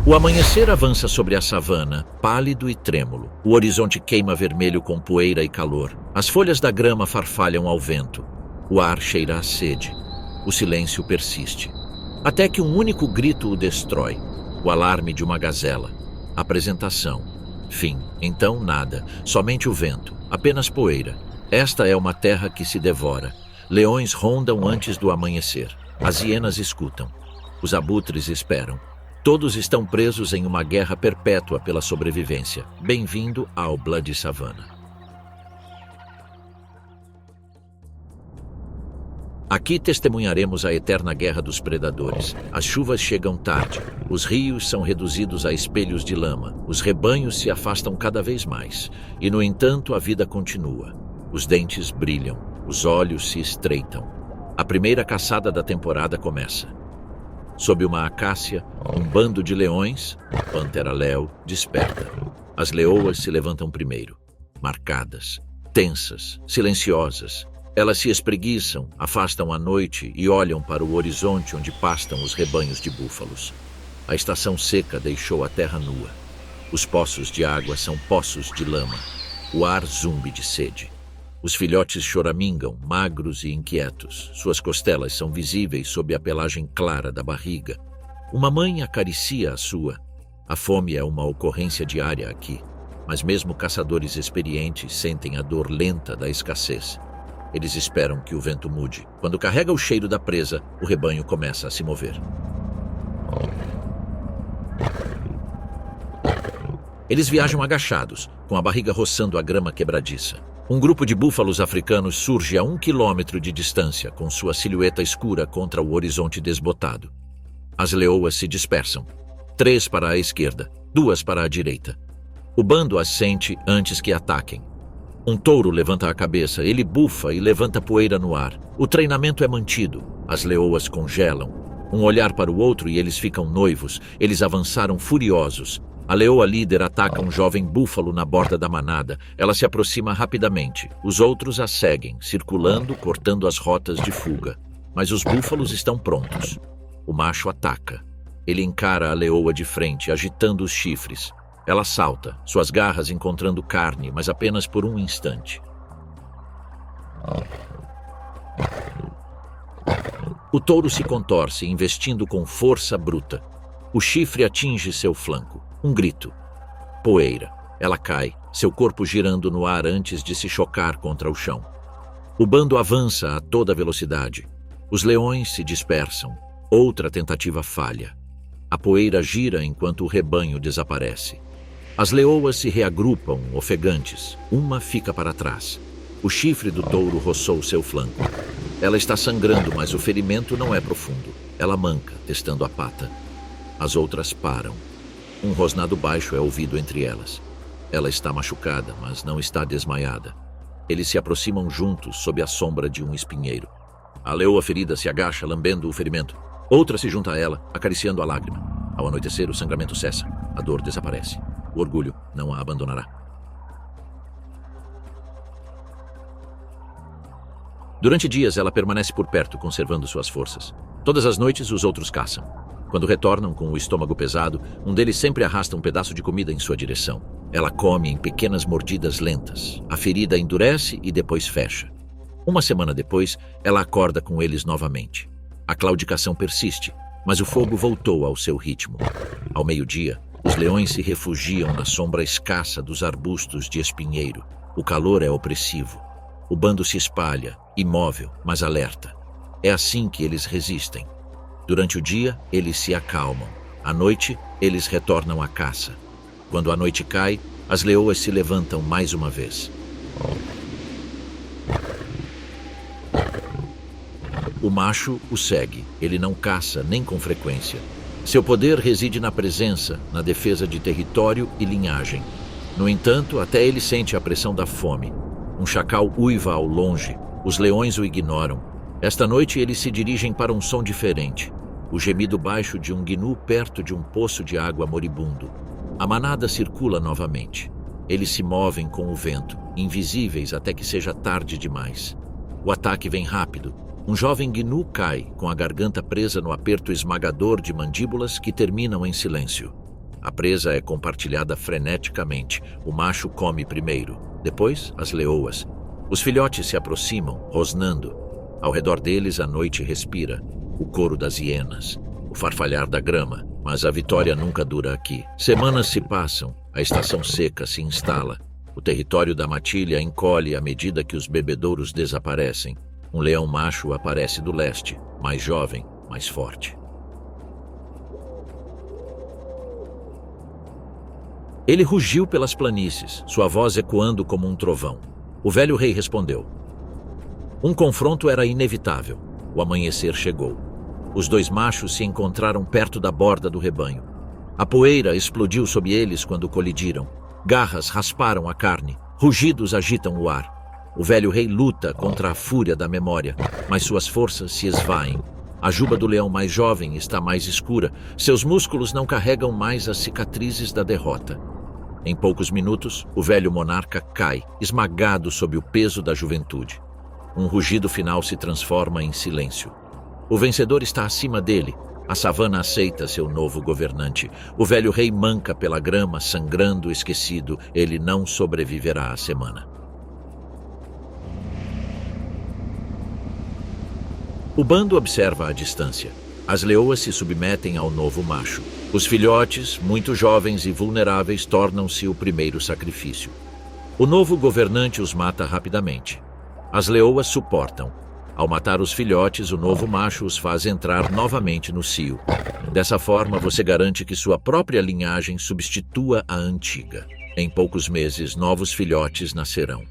O amanhecer avança sobre a savana, pálido e trêmulo. O horizonte queima vermelho com poeira e calor. As folhas da grama farfalham ao vento. O ar cheira a sede. O silêncio persiste. Até que um único grito o destrói. O alarme de uma gazela. Apresentação. Fim. Então nada. Somente o vento. Apenas poeira. Esta é uma terra que se devora. Leões rondam antes do amanhecer. As hienas escutam. Os abutres esperam. Todos estão presos em uma guerra perpétua pela sobrevivência. Bem-vindo ao Bloody Savannah. Aqui testemunharemos a eterna guerra dos predadores. As chuvas chegam tarde. Os rios são reduzidos a espelhos de lama. Os rebanhos se afastam cada vez mais. E, no entanto, a vida continua. Os dentes brilham. Os olhos se estreitam. A primeira caçada da temporada começa. Sob uma acácia, um bando de leões, Pantera Leo, desperta. As leoas se levantam primeiro, marcadas, tensas, silenciosas. Elas se espreguiçam, afastam a noite e olham para o horizonte onde pastam os rebanhos de búfalos. A estação seca deixou a terra nua. Os poços de água são poços de lama. O ar zumbi de sede. Os filhotes choramingam, magros e inquietos. Suas costelas são visíveis sob a pelagem clara da barriga. Uma mãe acaricia a sua. A fome é uma ocorrência diária aqui, mas mesmo caçadores experientes sentem a dor lenta da escassez. Eles esperam que o vento mude. Quando carrega o cheiro da presa, o rebanho começa a se mover. Eles viajam agachados, com a barriga roçando a grama quebradiça. Um grupo de búfalos africanos surge a 1 quilômetro de distância, com sua silhueta escura contra o horizonte desbotado. As leoas se dispersam. 3 para a esquerda, 2 para a direita. O bando as sente antes que ataquem. Um touro levanta a cabeça, ele bufa e levanta poeira no ar. O treinamento é mantido. As leoas congelam. Um olhar para o outro e eles ficam noivos. Eles avançaram furiosos. A leoa líder ataca um jovem búfalo na borda da manada. Ela se aproxima rapidamente. Os outros a seguem, circulando, cortando as rotas de fuga. Mas os búfalos estão prontos. O macho ataca. Ele encara a leoa de frente, agitando os chifres. Ela salta, suas garras encontrando carne, mas apenas por um instante. O touro se contorce, investindo com força bruta. O chifre atinge seu flanco. Um grito. Poeira. Ela cai, seu corpo girando no ar antes de se chocar contra o chão. O bando avança a toda velocidade. Os leões se dispersam. Outra tentativa falha. A poeira gira enquanto o rebanho desaparece. As leoas se reagrupam, ofegantes. Uma fica para trás. O chifre do touro roçou seu flanco. Ela está sangrando, mas o ferimento não é profundo. Ela manca, testando a pata. As outras param. Um rosnado baixo é ouvido entre elas. Ela está machucada, mas não está desmaiada. Eles se aproximam juntos sob a sombra de um espinheiro. A leoa ferida se agacha, lambendo o ferimento. Outra se junta a ela, acariciando a lágrima. Ao anoitecer, o sangramento cessa. A dor desaparece. O orgulho não a abandonará. Durante dias, ela permanece por perto, conservando suas forças. Todas as noites, os outros caçam. Quando retornam com o estômago pesado, um deles sempre arrasta um pedaço de comida em sua direção. Ela come em pequenas mordidas lentas. A ferida endurece e depois fecha. Uma semana depois, ela acorda com eles novamente. A claudicação persiste, mas o fogo voltou ao seu ritmo. Ao meio-dia, os leões se refugiam na sombra escassa dos arbustos de espinheiro. O calor é opressivo. O bando se espalha, imóvel, mas alerta. É assim que eles resistem. Durante o dia, eles se acalmam. À noite, eles retornam à caça. Quando a noite cai, as leoas se levantam mais uma vez. O macho o segue. Ele não caça nem com frequência. Seu poder reside na presença, na defesa de território e linhagem. No entanto, até ele sente a pressão da fome. Um chacal uiva ao longe. Os leões o ignoram. Esta noite, eles se dirigem para um som diferente. O gemido baixo de um gnu perto de um poço de água moribundo. A manada circula novamente. Eles se movem com o vento, invisíveis até que seja tarde demais. O ataque vem rápido. Um jovem gnu cai, com a garganta presa no aperto esmagador de mandíbulas que terminam em silêncio. A presa é compartilhada freneticamente. O macho come primeiro, depois as leoas. Os filhotes se aproximam, rosnando. Ao redor deles a noite respira, o coro das hienas, o farfalhar da grama. Mas a vitória nunca dura aqui. Semanas se passam, a estação seca se instala. O território da matilha encolhe à medida que os bebedouros desaparecem. Um leão macho aparece do leste, mais jovem, mais forte. Ele rugiu pelas planícies, sua voz ecoando como um trovão. O velho rei respondeu. Um confronto era inevitável. O amanhecer chegou. Os dois machos se encontraram perto da borda do rebanho. A poeira explodiu sob eles quando colidiram. Garras rasparam a carne. Rugidos agitam o ar. O velho rei luta contra a fúria da memória, mas suas forças se esvaem. A juba do leão mais jovem está mais escura. Seus músculos não carregam mais as cicatrizes da derrota. Em poucos minutos, o velho monarca cai, esmagado sob o peso da juventude. Um rugido final se transforma em silêncio. O vencedor está acima dele. A savana aceita seu novo governante. O velho rei manca pela grama, sangrando, esquecido. Ele não sobreviverá à semana. O bando observa à distância. As leoas se submetem ao novo macho. Os filhotes, muito jovens e vulneráveis, tornam-se o primeiro sacrifício. O novo governante os mata rapidamente. As leoas suportam. Ao matar os filhotes, o novo macho os faz entrar novamente no cio. Dessa forma, você garante que sua própria linhagem substitua a antiga. Em poucos meses, novos filhotes nascerão.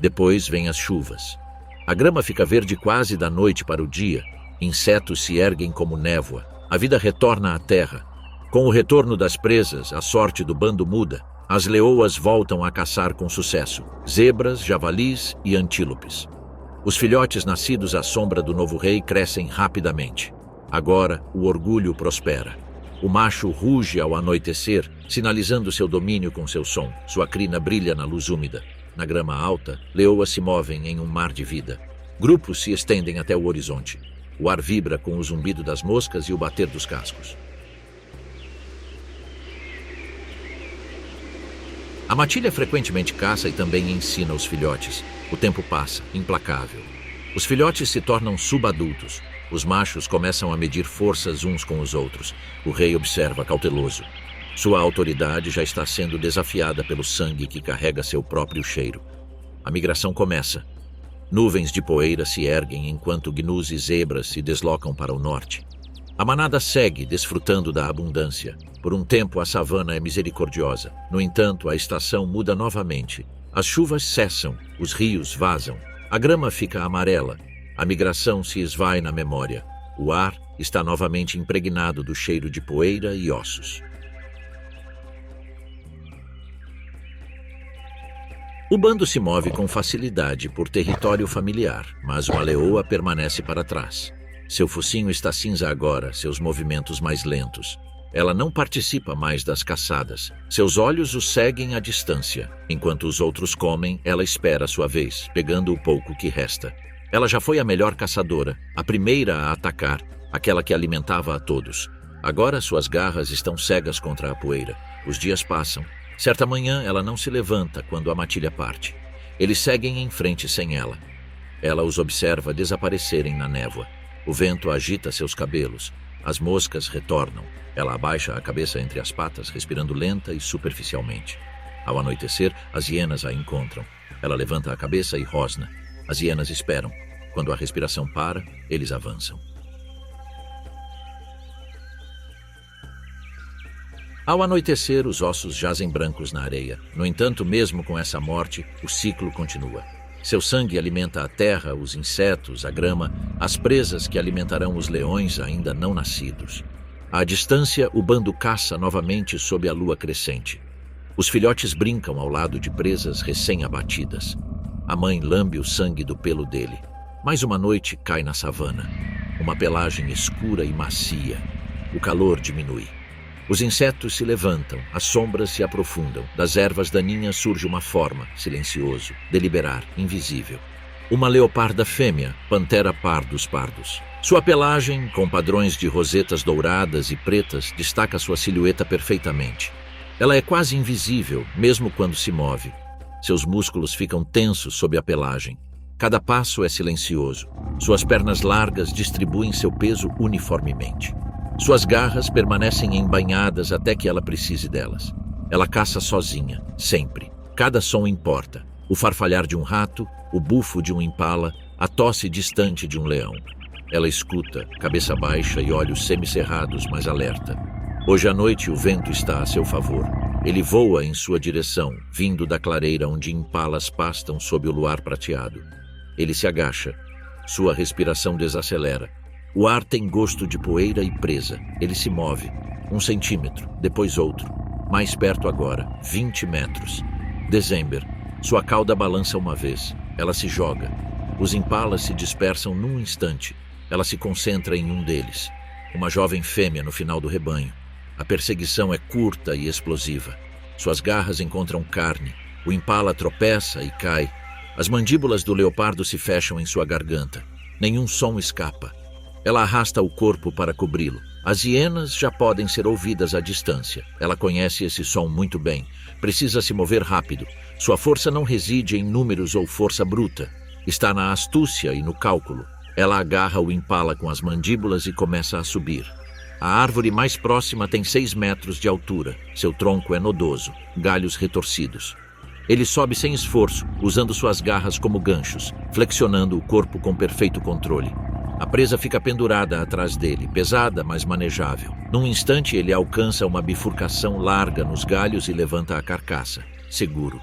Depois vêm as chuvas. A grama fica verde quase da noite para o dia. Insetos se erguem como névoa. A vida retorna à terra. Com o retorno das presas, a sorte do bando muda. As leoas voltam a caçar com sucesso. Zebras, javalis e antílopes. Os filhotes nascidos à sombra do novo rei crescem rapidamente. Agora, o orgulho prospera. O macho ruge ao anoitecer, sinalizando seu domínio com seu som. Sua crina brilha na luz úmida. Na grama alta, leoas se movem em um mar de vida. Grupos se estendem até o horizonte. O ar vibra com o zumbido das moscas e o bater dos cascos. A matilha frequentemente caça e também ensina os filhotes. O tempo passa, implacável. Os filhotes se tornam subadultos. Os machos começam a medir forças uns com os outros. O rei observa cauteloso. Sua autoridade já está sendo desafiada pelo sangue que carrega seu próprio cheiro. A migração começa. Nuvens de poeira se erguem enquanto gnus e zebras se deslocam para o norte. A manada segue, desfrutando da abundância. Por um tempo, a savana é misericordiosa. No entanto, a estação muda novamente. As chuvas cessam, os rios vazam. A grama fica amarela. A migração se esvai na memória. O ar está novamente impregnado do cheiro de poeira e ossos. O bando se move com facilidade por território familiar, mas uma leoa permanece para trás. Seu focinho está cinza agora, seus movimentos mais lentos. Ela não participa mais das caçadas. Seus olhos o seguem à distância. Enquanto os outros comem, ela espera a sua vez, pegando o pouco que resta. Ela já foi a melhor caçadora, a primeira a atacar, aquela que alimentava a todos. Agora suas garras estão cegas contra a poeira. Os dias passam. Certa manhã, ela não se levanta quando a matilha parte. Eles seguem em frente sem ela. Ela os observa desaparecerem na névoa. O vento agita seus cabelos. As moscas retornam. Ela abaixa a cabeça entre as patas, respirando lenta e superficialmente. Ao anoitecer, as hienas a encontram. Ela levanta a cabeça e rosna. As hienas esperam. Quando a respiração para, eles avançam. Ao anoitecer, os ossos jazem brancos na areia. No entanto, mesmo com essa morte, o ciclo continua. Seu sangue alimenta a terra, os insetos, a grama, as presas que alimentarão os leões ainda não nascidos. À distância, o bando caça novamente sob a lua crescente. Os filhotes brincam ao lado de presas recém-abatidas. A mãe lambe o sangue do pelo dele. Mais uma noite cai na savana. Uma pelagem escura e macia. O calor diminui. Os insetos se levantam, as sombras se aprofundam. Das ervas daninhas surge uma forma, silencioso, deliberar, invisível. Uma leoparda fêmea, Panthera pardus pardos. Sua pelagem, com padrões de rosetas douradas e pretas, destaca sua silhueta perfeitamente. Ela é quase invisível, mesmo quando se move. Seus músculos ficam tensos sob a pelagem. Cada passo é silencioso. Suas pernas largas distribuem seu peso uniformemente. Suas garras permanecem embainhadas até que ela precise delas. Ela caça sozinha, sempre. Cada som importa. O farfalhar de um rato, o bufo de um impala, a tosse distante de um leão. Ela escuta, cabeça baixa e olhos semicerrados, mas alerta. Hoje à noite o vento está a seu favor. Ele voa em sua direção, vindo da clareira onde impalas pastam sob o luar prateado. Ele se agacha. Sua respiração desacelera. O ar tem gosto de poeira e presa. Ele se move. 1 centímetro, depois outro. Mais perto agora, 20 metros. Dezember. Sua cauda balança uma vez. Ela se joga. Os impalas se dispersam num instante. Ela se concentra em um deles. Uma jovem fêmea no final do rebanho. A perseguição é curta e explosiva. Suas garras encontram carne. O impala tropeça e cai. As mandíbulas do leopardo se fecham em sua garganta. Nenhum som escapa. Ela arrasta o corpo para cobri-lo. As hienas já podem ser ouvidas à distância. Ela conhece esse som muito bem. Precisa se mover rápido. Sua força não reside em números ou força bruta. Está na astúcia e no cálculo. Ela agarra o impala com as mandíbulas e começa a subir. A árvore mais próxima tem 6 metros de altura. Seu tronco é nodoso, galhos retorcidos. Ele sobe sem esforço, usando suas garras como ganchos, flexionando o corpo com perfeito controle. A presa fica pendurada atrás dele, pesada, mas manejável. Num instante, ele alcança uma bifurcação larga nos galhos e levanta a carcaça, seguro.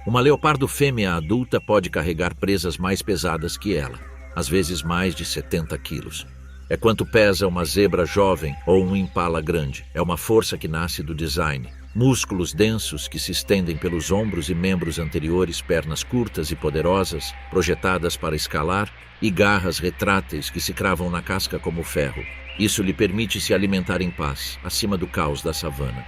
Uma leopardo fêmea adulta pode carregar presas mais pesadas que ela, às vezes mais de 70 quilos. É quanto pesa uma zebra jovem ou um impala grande. É uma força que nasce do design. Músculos densos que se estendem pelos ombros e membros anteriores, pernas curtas e poderosas, projetadas para escalar, e garras retráteis que se cravam na casca como ferro. Isso lhe permite se alimentar em paz, acima do caos da savana.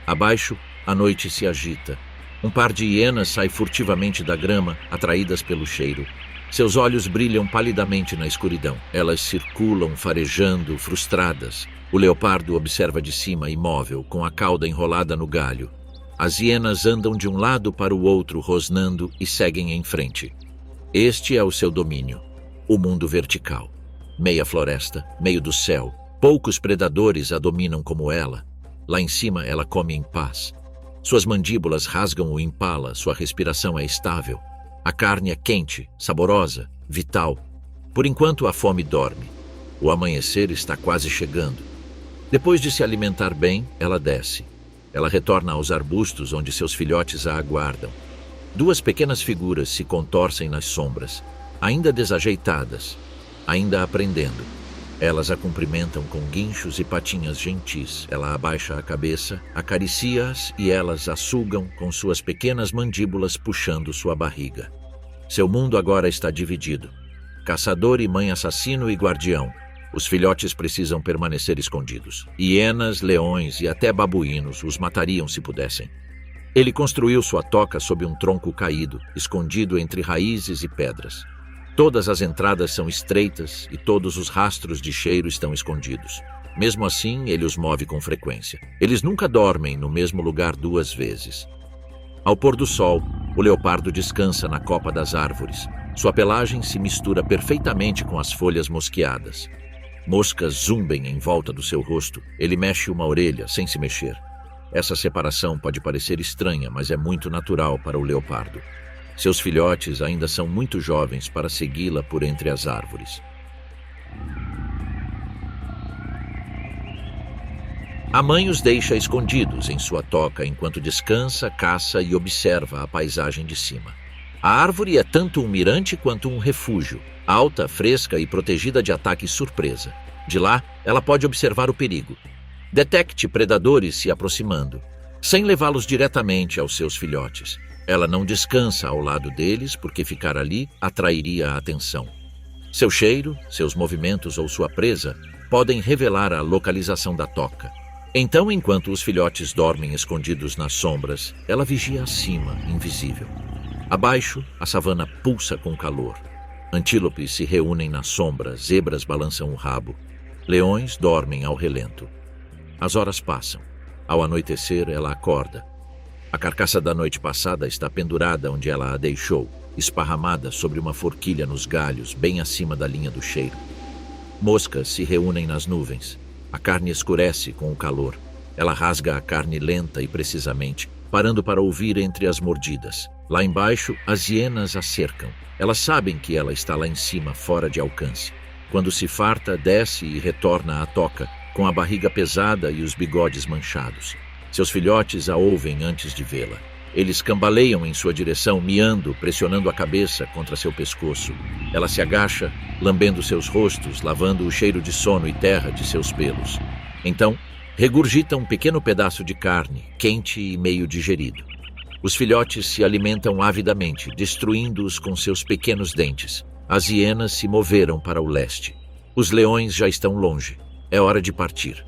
Abaixo, a noite se agita. Um par de hienas sai furtivamente da grama, atraídas pelo cheiro. Seus olhos brilham palidamente na escuridão. Elas circulam, farejando, frustradas. O leopardo observa de cima, imóvel, com a cauda enrolada no galho. As hienas andam de um lado para o outro, rosnando, e seguem em frente. Este é o seu domínio. O mundo vertical. Meia floresta, meio do céu. Poucos predadores a dominam como ela. Lá em cima, ela come em paz. Suas mandíbulas rasgam o impala, sua respiração é estável. A carne é quente, saborosa, vital. Por enquanto, a fome dorme. O amanhecer está quase chegando. Depois de se alimentar bem, ela desce. Ela retorna aos arbustos onde seus filhotes a aguardam. 2 pequenas figuras se contorcem nas sombras, ainda desajeitadas, ainda aprendendo. Elas a cumprimentam com guinchos e patinhas gentis. Ela abaixa a cabeça, acaricia-as e elas a sugam com suas pequenas mandíbulas puxando sua barriga. Seu mundo agora está dividido. Caçador e mãe assassino e guardião. Os filhotes precisam permanecer escondidos. Hienas, leões e até babuínos os matariam se pudessem. Ele construiu sua toca sob um tronco caído, escondido entre raízes e pedras. Todas as entradas são estreitas e todos os rastros de cheiro estão escondidos. Mesmo assim, ele os move com frequência. Eles nunca dormem no mesmo lugar 2 vezes. Ao pôr do sol, o leopardo descansa na copa das árvores. Sua pelagem se mistura perfeitamente com as folhas mosqueadas. Moscas zumbem em volta do seu rosto. Ele mexe uma orelha sem se mexer. Essa separação pode parecer estranha, mas é muito natural para o leopardo. Seus filhotes ainda são muito jovens para segui-la por entre as árvores. A mãe os deixa escondidos em sua toca enquanto descansa, caça e observa a paisagem de cima. A árvore é tanto um mirante quanto um refúgio, alta, fresca e protegida de ataque surpresa. De lá, ela pode observar o perigo. Detecte predadores se aproximando, sem levá-los diretamente aos seus filhotes. Ela não descansa ao lado deles porque ficar ali atrairia a atenção. Seu cheiro, seus movimentos ou sua presa podem revelar a localização da toca. Então, enquanto os filhotes dormem escondidos nas sombras, ela vigia acima, invisível. Abaixo, a savana pulsa com calor. Antílopes se reúnem na sombra, zebras balançam o rabo. Leões dormem ao relento. As horas passam. Ao anoitecer, ela acorda. A carcaça da noite passada está pendurada onde ela a deixou, esparramada sobre uma forquilha nos galhos, bem acima da linha do cheiro. Moscas se reúnem nas nuvens. A carne escurece com o calor. Ela rasga a carne lenta e precisamente, parando para ouvir entre as mordidas. Lá embaixo, as hienas a cercam. Elas sabem que ela está lá em cima, fora de alcance. Quando se farta, desce e retorna à toca, com a barriga pesada e os bigodes manchados. Seus filhotes a ouvem antes de vê-la. Eles cambaleiam em sua direção, miando, pressionando a cabeça contra seu pescoço. Ela se agacha, lambendo seus rostos, lavando o cheiro de sono e terra de seus pelos. Então, regurgita um pequeno pedaço de carne, quente e meio digerido. Os filhotes se alimentam avidamente, destruindo-os com seus pequenos dentes. As hienas se moveram para o leste. Os leões já estão longe. É hora de partir.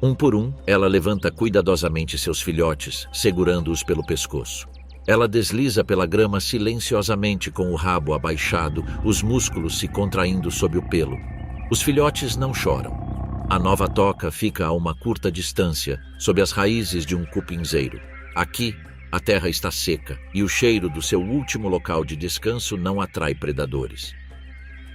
Um por um, ela levanta cuidadosamente seus filhotes, segurando-os pelo pescoço. Ela desliza pela grama silenciosamente com o rabo abaixado, os músculos se contraindo sob o pelo. Os filhotes não choram. A nova toca fica a uma curta distância, sob as raízes de um cupinzeiro. Aqui, a terra está seca e o cheiro do seu último local de descanso não atrai predadores.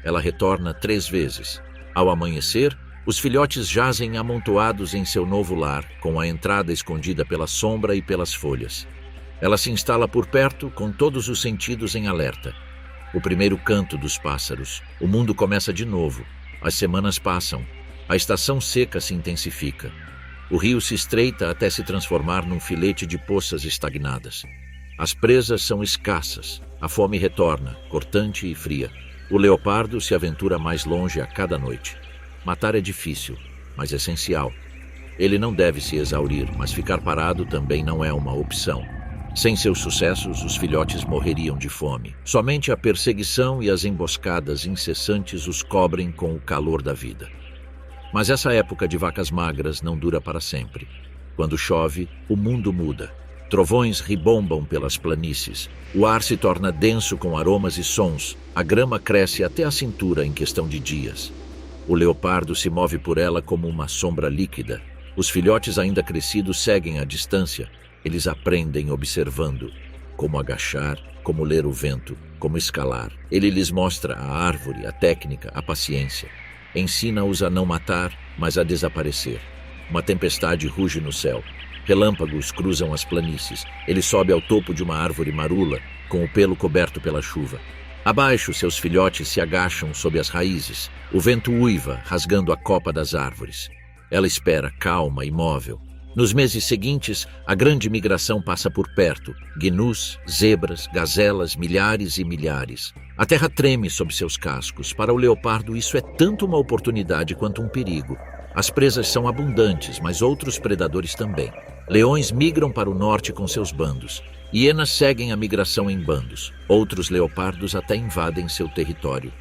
Ela retorna 3 vezes. Ao amanhecer, os filhotes jazem amontoados em seu novo lar, com a entrada escondida pela sombra e pelas folhas. Ela se instala por perto, com todos os sentidos em alerta. O primeiro canto dos pássaros. O mundo começa de novo. As semanas passam. A estação seca se intensifica. O rio se estreita até se transformar num filete de poças estagnadas. As presas são escassas. A fome retorna, cortante e fria. O leopardo se aventura mais longe a cada noite. Matar é difícil, mas essencial. Ele não deve se exaurir, mas ficar parado também não é uma opção. Sem seus sucessos, os filhotes morreriam de fome. Somente a perseguição e as emboscadas incessantes os cobrem com o calor da vida. Mas essa época de vacas magras não dura para sempre. Quando chove, o mundo muda. Trovões ribombam pelas planícies. O ar se torna denso com aromas e sons. A grama cresce até a cintura em questão de dias. O leopardo se move por ela como uma sombra líquida. Os filhotes ainda crescidos seguem à distância. Eles aprendem observando. Como agachar, como ler o vento, como escalar. Ele lhes mostra a árvore, a técnica, a paciência. Ensina-os a não matar, mas a desaparecer. Uma tempestade ruge no céu. Relâmpagos cruzam as planícies. Ele sobe ao topo de uma árvore marula, com o pelo coberto pela chuva. Abaixo, seus filhotes se agacham sob as raízes. O vento uiva, rasgando a copa das árvores. Ela espera, calma, imóvel. Nos meses seguintes, a grande migração passa por perto. Gnus, zebras, gazelas, milhares e milhares. A terra treme sob seus cascos. Para o leopardo, isso é tanto uma oportunidade quanto um perigo. As presas são abundantes, mas outros predadores também. Leões migram para o norte com seus bandos. Hienas seguem a migração em bandos. Outros leopardos até invadem seu território.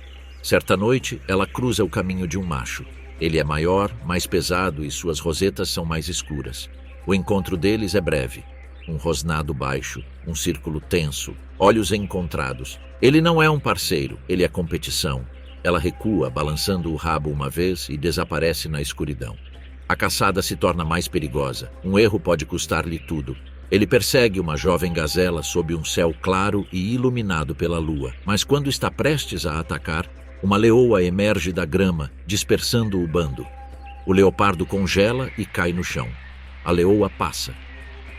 Certa noite, ela cruza o caminho de um macho. Ele é maior, mais pesado e suas rosetas são mais escuras. O encontro deles é breve. Um rosnado baixo, um círculo tenso, olhos encontrados. Ele não é um parceiro, ele é competição. Ela recua, balançando o rabo uma vez e desaparece na escuridão. A caçada se torna mais perigosa. Um erro pode custar-lhe tudo. Ele persegue uma jovem gazela sob um céu claro e iluminado pela lua, mas quando está prestes a atacar, uma leoa emerge da grama, dispersando o bando. O leopardo congela e cai no chão. A leoa passa.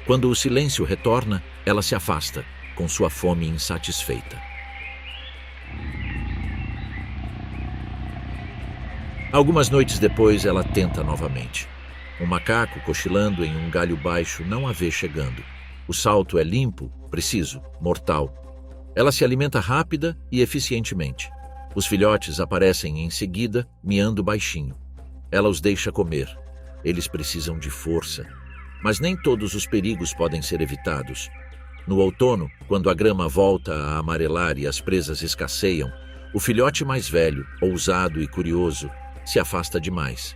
Quando o silêncio retorna, ela se afasta, com sua fome insatisfeita. Algumas noites depois, ela tenta novamente. Um macaco cochilando em um galho baixo não a vê chegando. O salto é limpo, preciso, mortal. Ela se alimenta rápida e eficientemente. Os filhotes aparecem em seguida, miando baixinho. Ela os deixa comer. Eles precisam de força. Mas nem todos os perigos podem ser evitados. No outono, quando a grama volta a amarelar e as presas escasseiam, o filhote mais velho, ousado e curioso, se afasta demais.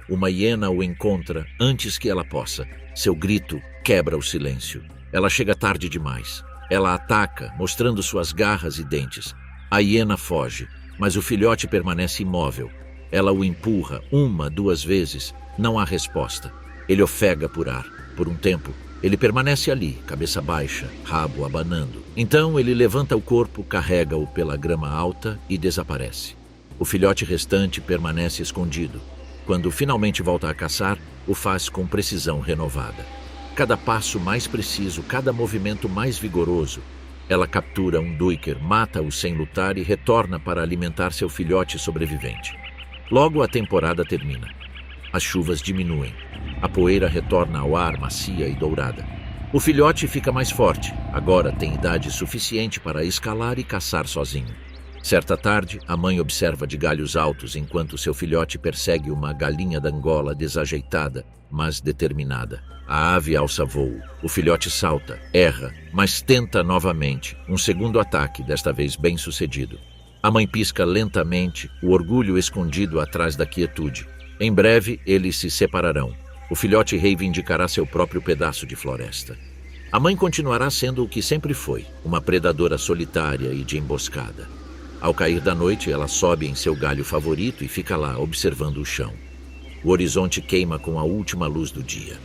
Uma hiena o encontra antes que ela possa. Seu grito quebra o silêncio. Ela chega tarde demais. Ela ataca, mostrando suas garras e dentes. A hiena foge, mas o filhote permanece imóvel. Ela o empurra 1, 2 vezes. Não há resposta. Ele ofega por ar. Por um tempo, ele permanece ali, cabeça baixa, rabo abanando. Então ele levanta o corpo, carrega-o pela grama alta e desaparece. O filhote restante permanece escondido. Quando finalmente volta a caçar, o faz com precisão renovada. Cada passo mais preciso, cada movimento mais vigoroso. Ela captura um duiker, mata-o sem lutar e retorna para alimentar seu filhote sobrevivente. Logo a temporada termina. As chuvas diminuem. A poeira retorna ao ar macia e dourada. O filhote fica mais forte. Agora tem idade suficiente para escalar e caçar sozinho. Certa tarde, a mãe observa de galhos altos enquanto seu filhote persegue uma galinha d'Angola desajeitada, mas determinada. A ave alça voo. O filhote salta, erra, mas tenta novamente. Um segundo ataque, desta vez bem sucedido. A mãe pisca lentamente, o orgulho escondido atrás da quietude. Em breve, eles se separarão. O filhote reivindicará seu próprio pedaço de floresta. A mãe continuará sendo o que sempre foi, uma predadora solitária e de emboscada. Ao cair da noite, ela sobe em seu galho favorito e fica lá, observando o chão. O horizonte queima com a última luz do dia.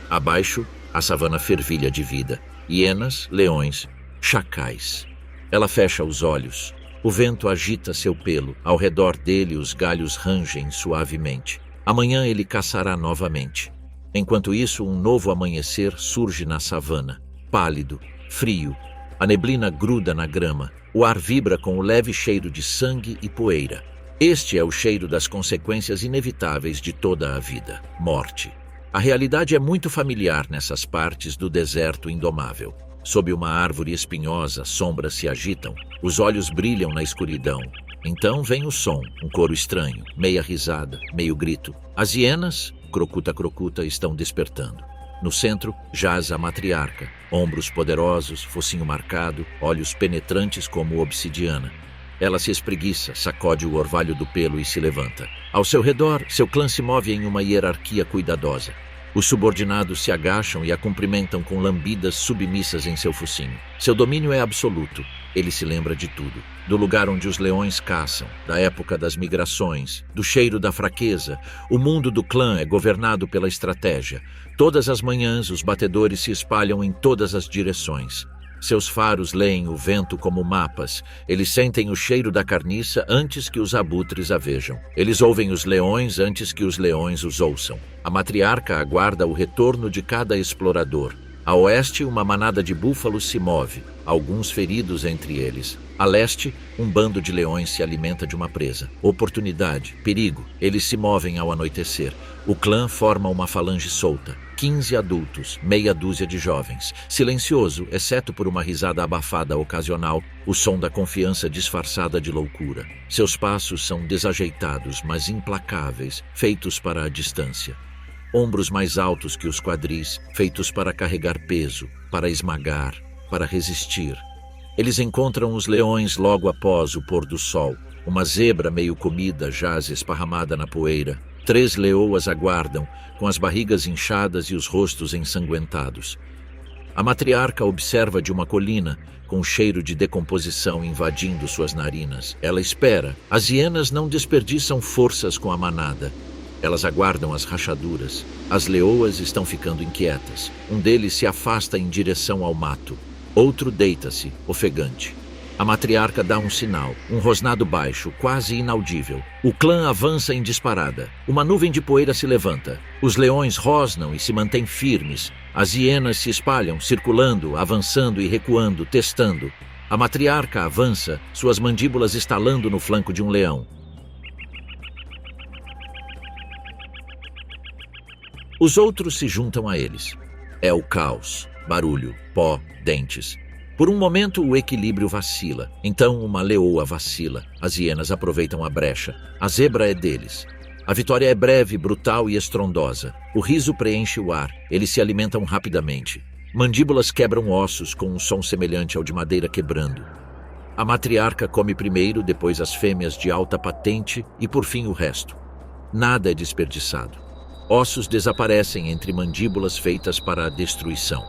Abaixo, a savana fervilha de vida. Hienas, leões, chacais. Ela fecha os olhos. O vento agita seu pelo. Ao redor dele, os galhos rangem suavemente. Amanhã ele caçará novamente. Enquanto isso, um novo amanhecer surge na savana. Pálido, frio. A neblina gruda na grama. O ar vibra com o leve cheiro de sangue e poeira. Este é o cheiro das consequências inevitáveis de toda a vida: morte. A realidade é muito familiar nessas partes do deserto indomável. Sob uma árvore espinhosa, sombras se agitam. Os olhos brilham na escuridão. Então vem o som, um coro estranho, meia risada, meio grito. As hienas, crocuta crocuta, estão despertando. No centro, jaz a matriarca, ombros poderosos, focinho marcado, olhos penetrantes como obsidiana. Ela se espreguiça, sacode o orvalho do pelo e se levanta. Ao seu redor, seu clã se move em uma hierarquia cuidadosa. Os subordinados se agacham e a cumprimentam com lambidas submissas em seu focinho. Seu domínio é absoluto. Ele se lembra de tudo. Do lugar onde os leões caçam, da época das migrações, do cheiro da fraqueza. O mundo do clã é governado pela estratégia. Todas as manhãs, os batedores se espalham em todas as direções. Seus faros leem o vento como mapas. Eles sentem o cheiro da carniça antes que os abutres a vejam. Eles ouvem os leões antes que os leões os ouçam. A matriarca aguarda o retorno de cada explorador. A oeste, uma manada de búfalos se move, alguns feridos entre eles. A leste, um bando de leões se alimenta de uma presa. Oportunidade, perigo, eles se movem ao anoitecer. O clã forma uma falange solta. 15 adultos, meia dúzia de jovens. Silencioso, exceto por uma risada abafada ocasional, o som da confiança disfarçada de loucura. Seus passos são desajeitados, mas implacáveis, feitos para a distância. Ombros mais altos que os quadris, feitos para carregar peso, para esmagar, para resistir. Eles encontram os leões logo após o pôr do sol. Uma zebra meio comida jaz esparramada na poeira. 3 leoas aguardam, com as barrigas inchadas e os rostos ensanguentados. A matriarca observa de uma colina, com o cheiro de decomposição invadindo suas narinas. Ela espera. As hienas não desperdiçam forças com a manada. Elas aguardam as rachaduras. As leoas estão ficando inquietas. Um deles se afasta em direção ao mato. Outro deita-se, ofegante. A matriarca dá um sinal, um rosnado baixo, quase inaudível. O clã avança em disparada. Uma nuvem de poeira se levanta. Os leões rosnam e se mantêm firmes. As hienas se espalham, circulando, avançando e recuando, testando. A matriarca avança, suas mandíbulas estalando no flanco de um leão. Os outros se juntam a eles. É o caos, barulho, pó, dentes. Por um momento, o equilíbrio vacila. Então, uma leoa vacila. As hienas aproveitam a brecha. A zebra é deles. A vitória é breve, brutal e estrondosa. O riso preenche o ar. Eles se alimentam rapidamente. Mandíbulas quebram ossos com um som semelhante ao de madeira quebrando. A matriarca come primeiro, depois as fêmeas de alta patente e, por fim, o resto. Nada é desperdiçado. Ossos desaparecem entre mandíbulas feitas para a destruição.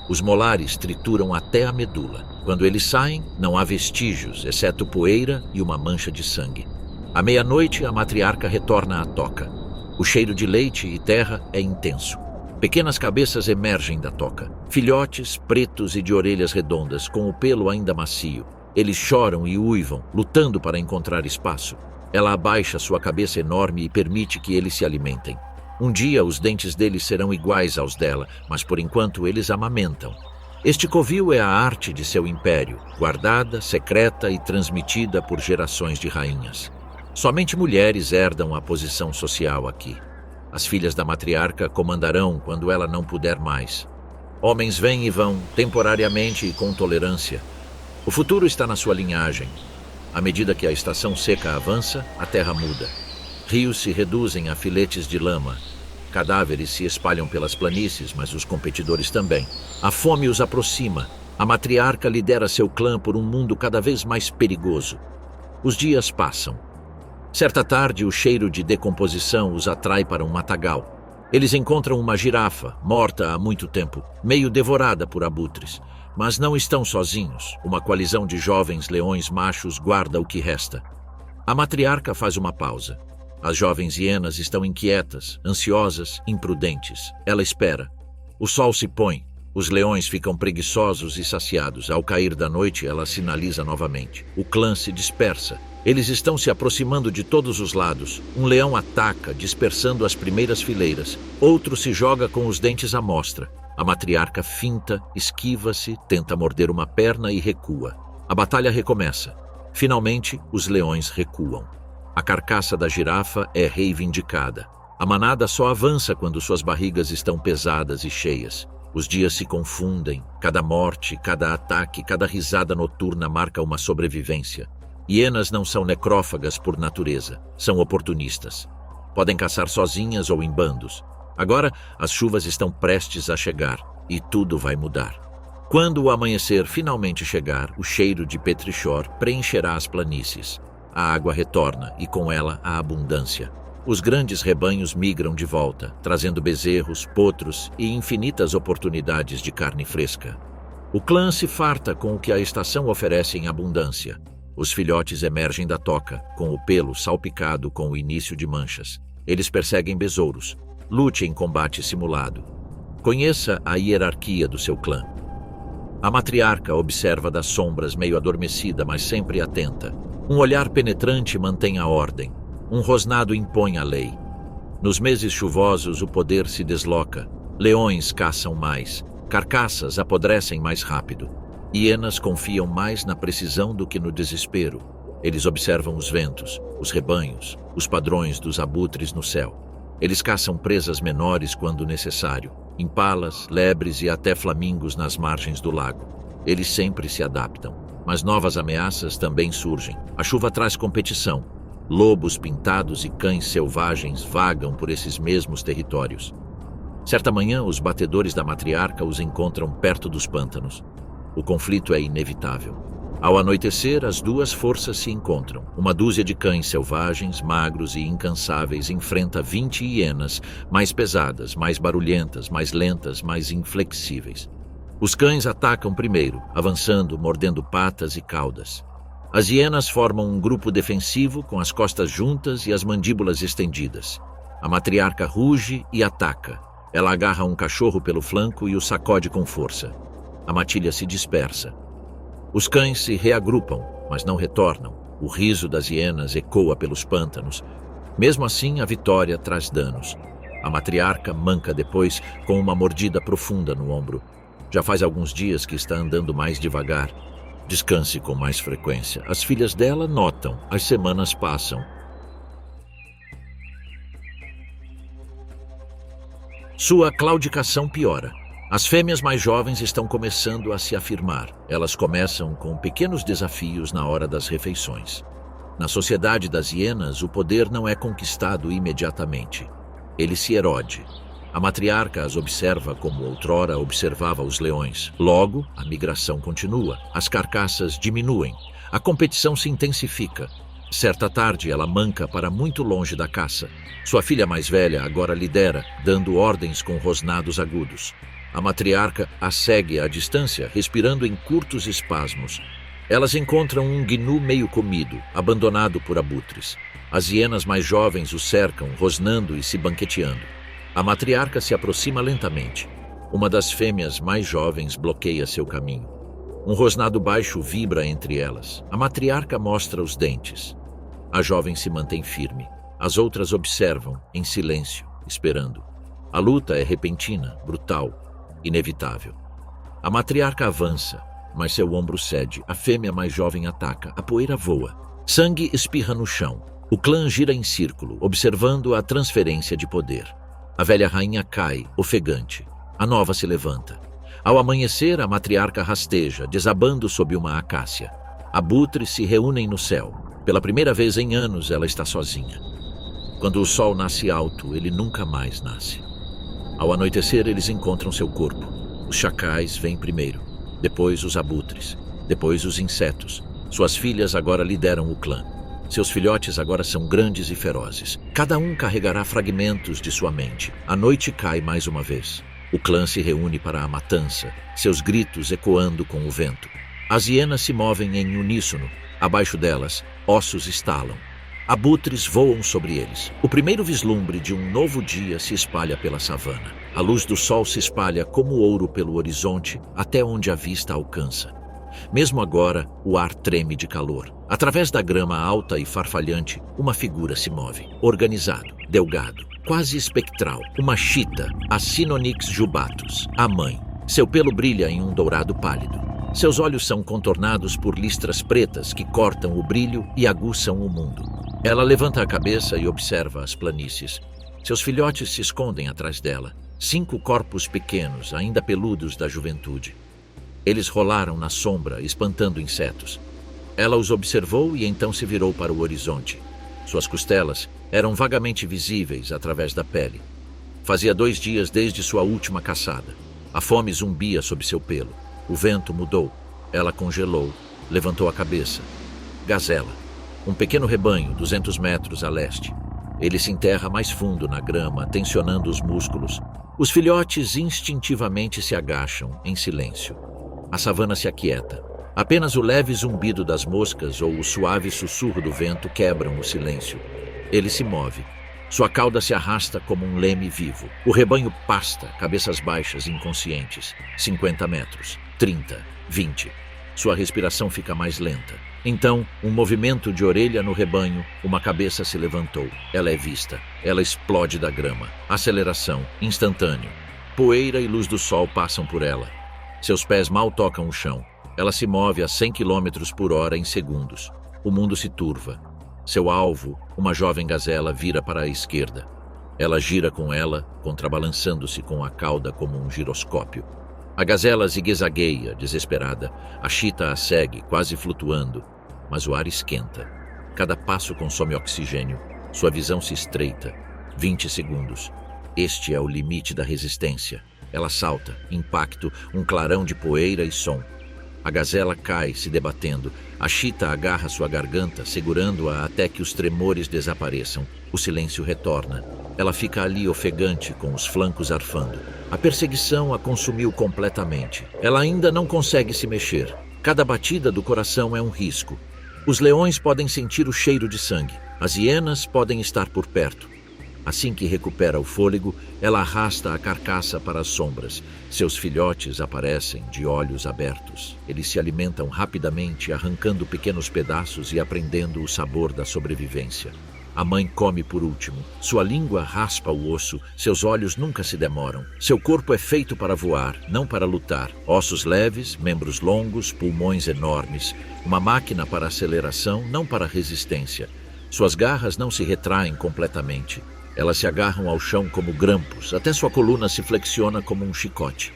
Os molares trituram até a medula. Quando eles saem, não há vestígios, exceto poeira e uma mancha de sangue. À meia-noite, a matriarca retorna à toca. O cheiro de leite e terra é intenso. Pequenas cabeças emergem da toca. Filhotes, pretos e de orelhas redondas, com o pelo ainda macio. Eles choram e uivam, lutando para encontrar espaço. Ela abaixa sua cabeça enorme e permite que eles se alimentem. Um dia os dentes deles serão iguais aos dela, mas por enquanto eles amamentam. Este covil é a arte de seu império, guardada, secreta e transmitida por gerações de rainhas. Somente mulheres herdam a posição social aqui. As filhas da matriarca comandarão quando ela não puder mais. Homens vêm e vão, temporariamente e com tolerância. O futuro está na sua linhagem. À medida que a estação seca avança, a terra muda. Rios se reduzem a filetes de lama. Cadáveres se espalham pelas planícies, mas os competidores também. A fome os aproxima. A matriarca lidera seu clã por um mundo cada vez mais perigoso. Os dias passam. Certa tarde, o cheiro de decomposição os atrai para um matagal. Eles encontram uma girafa, morta há muito tempo, meio devorada por abutres. Mas não estão sozinhos. Uma coalizão de jovens leões machos guarda o que resta. A matriarca faz uma pausa. As jovens hienas estão inquietas, ansiosas, imprudentes. Ela espera. O sol se põe. Os leões ficam preguiçosos e saciados. Ao cair da noite, ela sinaliza novamente. O clã se dispersa. Eles estão se aproximando de todos os lados. Um leão ataca, dispersando as primeiras fileiras. Outro se joga com os dentes à mostra. A matriarca finta, esquiva-se, tenta morder uma perna e recua. A batalha recomeça. Finalmente, os leões recuam. A carcaça da girafa é reivindicada. A manada só avança quando suas barrigas estão pesadas e cheias. Os dias se confundem. Cada morte, cada ataque, cada risada noturna marca uma sobrevivência. Hienas não são necrófagas por natureza. São oportunistas. Podem caçar sozinhas ou em bandos. Agora, as chuvas estão prestes a chegar e tudo vai mudar. Quando o amanhecer finalmente chegar, o cheiro de petrichor preencherá as planícies. A água retorna e com ela a abundância. Os grandes rebanhos migram de volta, trazendo bezerros, potros e infinitas oportunidades de carne fresca. O clã se farta com o que a estação oferece em abundância. Os filhotes emergem da toca, com o pelo salpicado com o início de manchas. Eles perseguem besouros. Lute em combate simulado. Conheça a hierarquia do seu clã. A matriarca observa das sombras, meio adormecida, mas sempre atenta. Um olhar penetrante mantém a ordem. Um rosnado impõe a lei. Nos meses chuvosos, o poder se desloca. Leões caçam mais. Carcaças apodrecem mais rápido. Hienas confiam mais na precisão do que no desespero. Eles observam os ventos, os rebanhos, os padrões dos abutres no céu. Eles caçam presas menores quando necessário, impalas, lebres e até flamingos nas margens do lago. Eles sempre se adaptam, mas novas ameaças também surgem. A chuva traz competição. Lobos pintados e cães selvagens vagam por esses mesmos territórios. Certa manhã, os batedores da matriarca os encontram perto dos pântanos. O conflito é inevitável. Ao anoitecer, as duas forças se encontram. Uma dúzia de cães selvagens, magros e incansáveis enfrenta 20 hienas, mais pesadas, mais barulhentas, mais lentas, mais inflexíveis. Os cães atacam primeiro, avançando, mordendo patas e caudas. As hienas formam um grupo defensivo com as costas juntas e as mandíbulas estendidas. A matriarca ruge e ataca. Ela agarra um cachorro pelo flanco e o sacode com força. A matilha se dispersa. Os cães se reagrupam, mas não retornam. O riso das hienas ecoa pelos pântanos. Mesmo assim, a vitória traz danos. A matriarca manca depois com uma mordida profunda no ombro. Já faz alguns dias que está andando mais devagar. Descanse com mais frequência. As filhas dela notam. As semanas passam. Sua claudicação piora. As fêmeas mais jovens estão começando a se afirmar. Elas começam com pequenos desafios na hora das refeições. Na sociedade das hienas, o poder não é conquistado imediatamente. Ele se erode. A matriarca as observa como outrora observava os leões. Logo, a migração continua. As carcaças diminuem. A competição se intensifica. Certa tarde, ela manca para muito longe da caça. Sua filha mais velha agora lidera, dando ordens com rosnados agudos. A matriarca a segue à distância, respirando em curtos espasmos. Elas encontram um gnu meio comido, abandonado por abutres. As hienas mais jovens o cercam, rosnando e se banqueteando. A matriarca se aproxima lentamente. Uma das fêmeas mais jovens bloqueia seu caminho. Um rosnado baixo vibra entre elas. A matriarca mostra os dentes. A jovem se mantém firme. As outras observam, em silêncio, esperando. A luta é repentina, brutal, inevitável. A matriarca avança, mas seu ombro cede. A fêmea mais jovem ataca. A poeira voa. Sangue espirra no chão. O clã gira em círculo, observando a transferência de poder. A velha rainha cai, ofegante. A nova se levanta. Ao amanhecer, a matriarca rasteja, desabando sob uma acácia. Abutres se reúnem no céu. Pela primeira vez em anos, ela está sozinha. Quando o sol nasce alto, ele nunca mais nasce. Ao anoitecer, eles encontram seu corpo. Os chacais vêm primeiro, depois os abutres, depois os insetos. Suas filhas agora lideram o clã. Seus filhotes agora são grandes e ferozes. Cada um carregará fragmentos de sua mente. A noite cai mais uma vez. O clã se reúne para a matança, seus gritos ecoando com o vento. As hienas se movem em uníssono. Abaixo delas, ossos estalam. Abutres voam sobre eles. O primeiro vislumbre de um novo dia se espalha pela savana. A luz do sol se espalha como ouro pelo horizonte até onde a vista alcança. Mesmo agora, o ar treme de calor. Através da grama alta e farfalhante, uma figura se move. Organizado, delgado, quase espectral. Uma chita, a Sinonyx jubatus, a mãe. Seu pelo brilha em um dourado pálido. Seus olhos são contornados por listras pretas que cortam o brilho e aguçam o mundo. Ela levanta a cabeça e observa as planícies. Seus filhotes se escondem atrás dela. 5 corpos pequenos, ainda peludos da juventude. Eles rolaram na sombra, espantando insetos. Ela os observou e então se virou para o horizonte. Suas costelas eram vagamente visíveis através da pele. Fazia 2 dias desde sua última caçada. A fome zumbia sob seu pelo. O vento mudou. Ela congelou, levantou a cabeça. Gazela. Um pequeno rebanho, 200 metros a leste. Ele se enterra mais fundo na grama, tensionando os músculos. Os filhotes instintivamente se agacham, em silêncio. A savana se aquieta. Apenas o leve zumbido das moscas ou o suave sussurro do vento quebram o silêncio. Ele se move. Sua cauda se arrasta como um leme vivo. O rebanho pasta, cabeças baixas, inconscientes. 50 metros, 30, 20. Sua respiração fica mais lenta. Então, um movimento de orelha no rebanho, uma cabeça se levantou. Ela é vista. Ela explode da grama. Aceleração, instantâneo. Poeira e luz do sol passam por ela. Seus pés mal tocam o chão. Ela se move a 100 km por hora em segundos. O mundo se turva. Seu alvo, uma jovem gazela, vira para a esquerda. Ela gira com ela, contrabalançando-se com a cauda como um giroscópio. A gazela zigue-zagueia, desesperada. A chita a segue, quase flutuando. Mas o ar esquenta. Cada passo consome oxigênio. Sua visão se estreita. 20 segundos. Este é o limite da resistência. Ela salta, impacto, um clarão de poeira e som. A gazela cai, se debatendo. A chita agarra sua garganta, segurando-a até que os tremores desapareçam. O silêncio retorna. Ela fica ali ofegante, com os flancos arfando. A perseguição a consumiu completamente. Ela ainda não consegue se mexer. Cada batida do coração é um risco. Os leões podem sentir o cheiro de sangue. As hienas podem estar por perto. Assim que recupera o fôlego, ela arrasta a carcaça para as sombras. Seus filhotes aparecem, de olhos abertos. Eles se alimentam rapidamente, arrancando pequenos pedaços e aprendendo o sabor da sobrevivência. A mãe come por último. Sua língua raspa o osso, seus olhos nunca se demoram. Seu corpo é feito para voar, não para lutar. Ossos leves, membros longos, pulmões enormes. Uma máquina para aceleração, não para resistência. Suas garras não se retraem completamente. Elas se agarram ao chão como grampos, até sua coluna se flexiona como um chicote.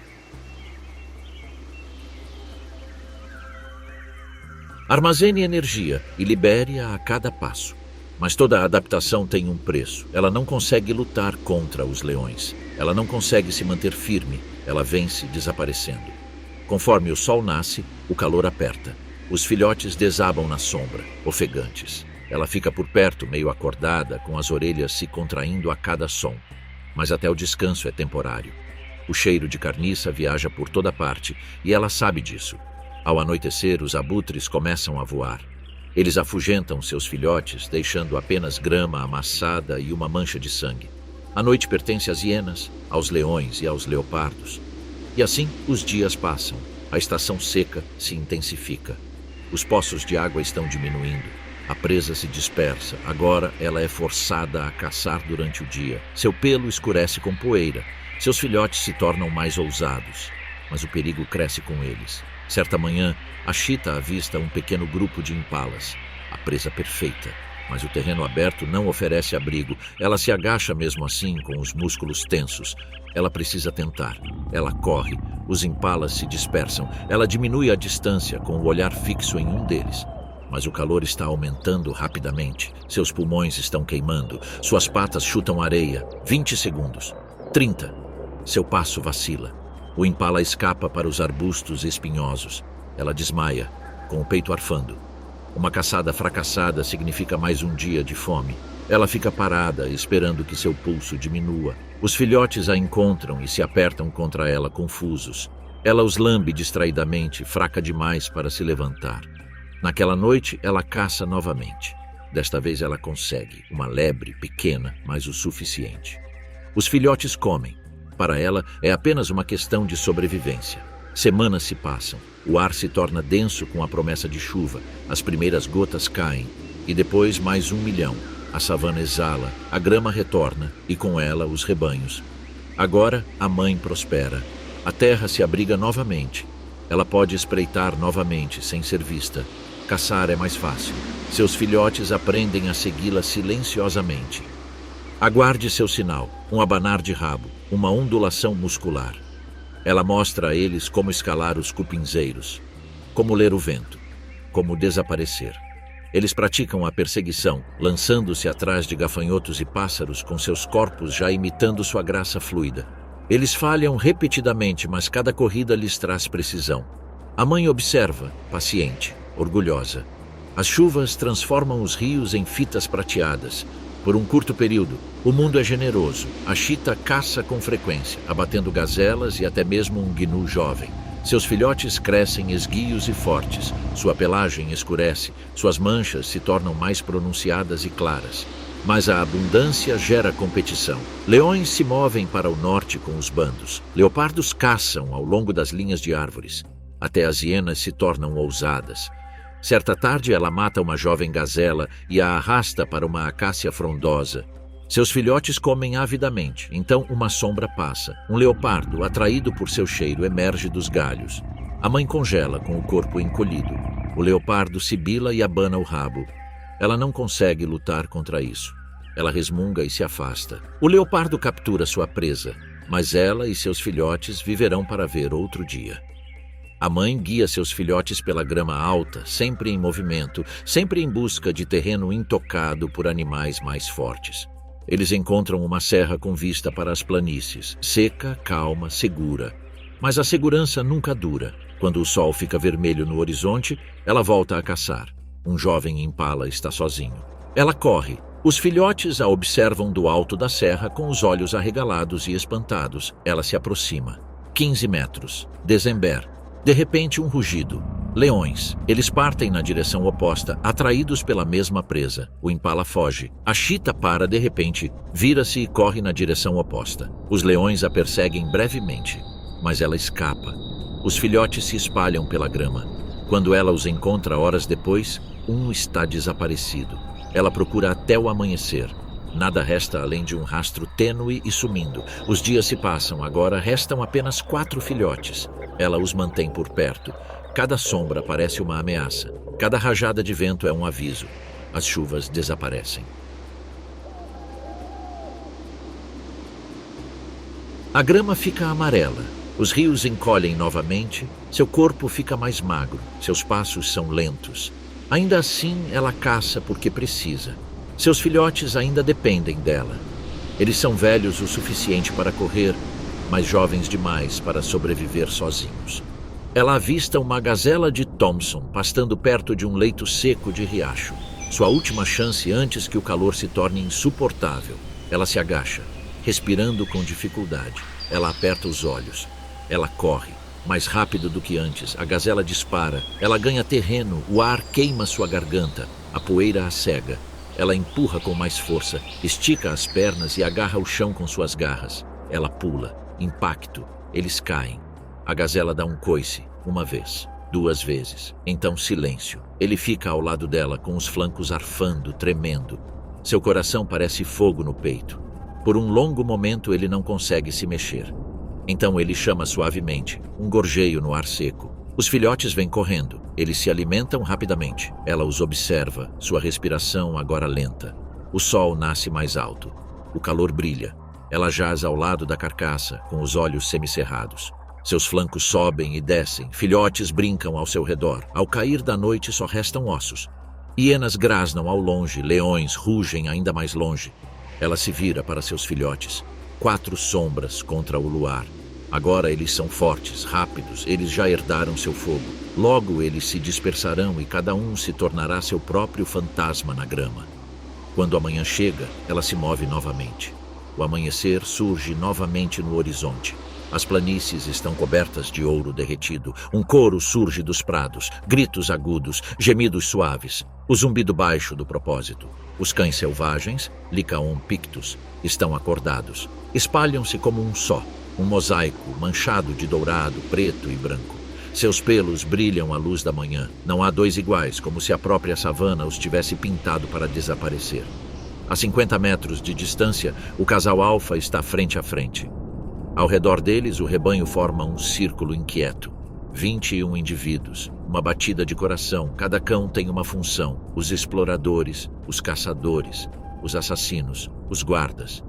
Armazene energia e libere-a a cada passo. Mas toda adaptação tem um preço. Ela não consegue lutar contra os leões. Ela não consegue se manter firme. Ela vence desaparecendo. Conforme o sol nasce, o calor aperta. Os filhotes desabam na sombra, ofegantes. Ela fica por perto, meio acordada, com as orelhas se contraindo a cada som. Mas até o descanso é temporário. O cheiro de carniça viaja por toda parte, e ela sabe disso. Ao anoitecer, os abutres começam a voar. Eles afugentam seus filhotes, deixando apenas grama amassada e uma mancha de sangue. A noite pertence às hienas, aos leões e aos leopardos. E assim os dias passam. A estação seca se intensifica. Os poços de água estão diminuindo. A presa se dispersa. Agora ela é forçada a caçar durante o dia. Seu pelo escurece com poeira. Seus filhotes se tornam mais ousados. Mas o perigo cresce com eles. Certa manhã, a chita avista um pequeno grupo de impalas. A presa perfeita. Mas o terreno aberto não oferece abrigo. Ela se agacha mesmo assim, com os músculos tensos. Ela precisa tentar. Ela corre. Os impalas se dispersam. Ela diminui a distância, com o olhar fixo em um deles. Mas o calor está aumentando rapidamente. Seus pulmões estão queimando. Suas patas chutam areia. 20 segundos. 30. Seu passo vacila. O impala escapa para os arbustos espinhosos. Ela desmaia, com o peito arfando. Uma caçada fracassada significa mais um dia de fome. Ela fica parada, esperando que seu pulso diminua. Os filhotes a encontram e se apertam contra ela, confusos. Ela os lambe distraidamente, fraca demais para se levantar. Naquela noite, ela caça novamente. Desta vez ela consegue, uma lebre pequena, mas o suficiente. Os filhotes comem. Para ela, é apenas uma questão de sobrevivência. Semanas se passam. O ar se torna denso com a promessa de chuva. As primeiras gotas caem. E depois mais 1 milhão. A savana exala, a grama retorna e com ela os rebanhos. Agora a mãe prospera. A terra se abriga novamente. Ela pode espreitar novamente sem ser vista. Caçar é mais fácil. Seus filhotes aprendem a segui-la silenciosamente. Aguarde seu sinal, um abanar de rabo, uma ondulação muscular. Ela mostra a eles como escalar os cupinzeiros, como ler o vento, como desaparecer. Eles praticam a perseguição, lançando-se atrás de gafanhotos e pássaros com seus corpos já imitando sua graça fluida. Eles falham repetidamente, mas cada corrida lhes traz precisão. A mãe observa, paciente, orgulhosa. As chuvas transformam os rios em fitas prateadas. Por um curto período, o mundo é generoso. A chita caça com frequência, abatendo gazelas e até mesmo um gnu jovem. Seus filhotes crescem esguios e fortes. Sua pelagem escurece, suas manchas se tornam mais pronunciadas e claras. Mas a abundância gera competição. Leões se movem para o norte com os bandos. Leopardos caçam ao longo das linhas de árvores. Até as hienas se tornam ousadas. Certa tarde, ela mata uma jovem gazela e a arrasta para uma acácia frondosa. Seus filhotes comem avidamente, então uma sombra passa. Um leopardo, atraído por seu cheiro, emerge dos galhos. A mãe congela com o corpo encolhido. O leopardo sibila e abana o rabo. Ela não consegue lutar contra isso. Ela resmunga e se afasta. O leopardo captura sua presa, mas ela e seus filhotes viverão para ver outro dia. A mãe guia seus filhotes pela grama alta, sempre em movimento, sempre em busca de terreno intocado por animais mais fortes. Eles encontram uma serra com vista para as planícies, seca, calma, segura. Mas a segurança nunca dura. Quando o sol fica vermelho no horizonte, ela volta a caçar. Um jovem impala está sozinho. Ela corre. Os filhotes a observam do alto da serra com os olhos arregalados e espantados. Ela se aproxima. 15 metros. Desember. De repente, um rugido. Leões. Eles partem na direção oposta, atraídos pela mesma presa. O impala foge. A chita para de repente, vira-se e corre na direção oposta. Os leões a perseguem brevemente, mas ela escapa. Os filhotes se espalham pela grama. Quando ela os encontra horas depois, um está desaparecido. Ela procura até o amanhecer. Nada resta além de um rastro tênue e sumindo. Os dias se passam, agora restam apenas 4 filhotes. Ela os mantém por perto. Cada sombra parece uma ameaça. Cada rajada de vento é um aviso. As chuvas desaparecem. A grama fica amarela. Os rios encolhem novamente. Seu corpo fica mais magro. Seus passos são lentos. Ainda assim, ela caça porque precisa. Seus filhotes ainda dependem dela. Eles são velhos o suficiente para correr, mas jovens demais para sobreviver sozinhos. Ela avista uma gazela de Thompson pastando perto de um leito seco de riacho. Sua última chance antes que o calor se torne insuportável. Ela se agacha, respirando com dificuldade. Ela aperta os olhos. Ela corre, mais rápido do que antes. A gazela dispara. Ela ganha terreno, o ar queima sua garganta. A poeira a cega. Ela empurra com mais força, estica as pernas e agarra o chão com suas garras. Ela pula. Impacto. Eles caem. A gazela dá um coice, uma vez, 2 vezes. Então silêncio. Ele fica ao lado dela com os flancos arfando, tremendo. Seu coração parece fogo no peito. Por um longo momento ele não consegue se mexer. Então ele chama suavemente, um gorjeio no ar seco. Os filhotes vêm correndo. Eles se alimentam rapidamente. Ela os observa, sua respiração agora lenta. O sol nasce mais alto. O calor brilha. Ela jaz ao lado da carcaça, com os olhos semicerrados. Seus flancos sobem e descem. Filhotes brincam ao seu redor. Ao cair da noite só restam ossos. Hienas grasnam ao longe, leões rugem ainda mais longe. Ela se vira para seus filhotes. 4 sombras contra o luar. Agora eles são fortes, rápidos, eles já herdaram seu fogo. Logo eles se dispersarão e cada um se tornará seu próprio fantasma na grama. Quando a manhã chega, ela se move novamente. O amanhecer surge novamente no horizonte. As planícies estão cobertas de ouro derretido. Um coro surge dos prados, gritos agudos, gemidos suaves. O zumbido baixo do propósito. Os cães selvagens, Lycaon pictus, estão acordados. Espalham-se como um só, um mosaico manchado de dourado, preto e branco. Seus pelos brilham à luz da manhã. Não há 2 iguais, como se a própria savana os tivesse pintado para desaparecer. A 50 metros de distância, o casal alfa está frente a frente. Ao redor deles, o rebanho forma um círculo inquieto. 21 indivíduos, uma batida de coração. Cada cão tem uma função. Os exploradores, os caçadores, os assassinos, os guardas.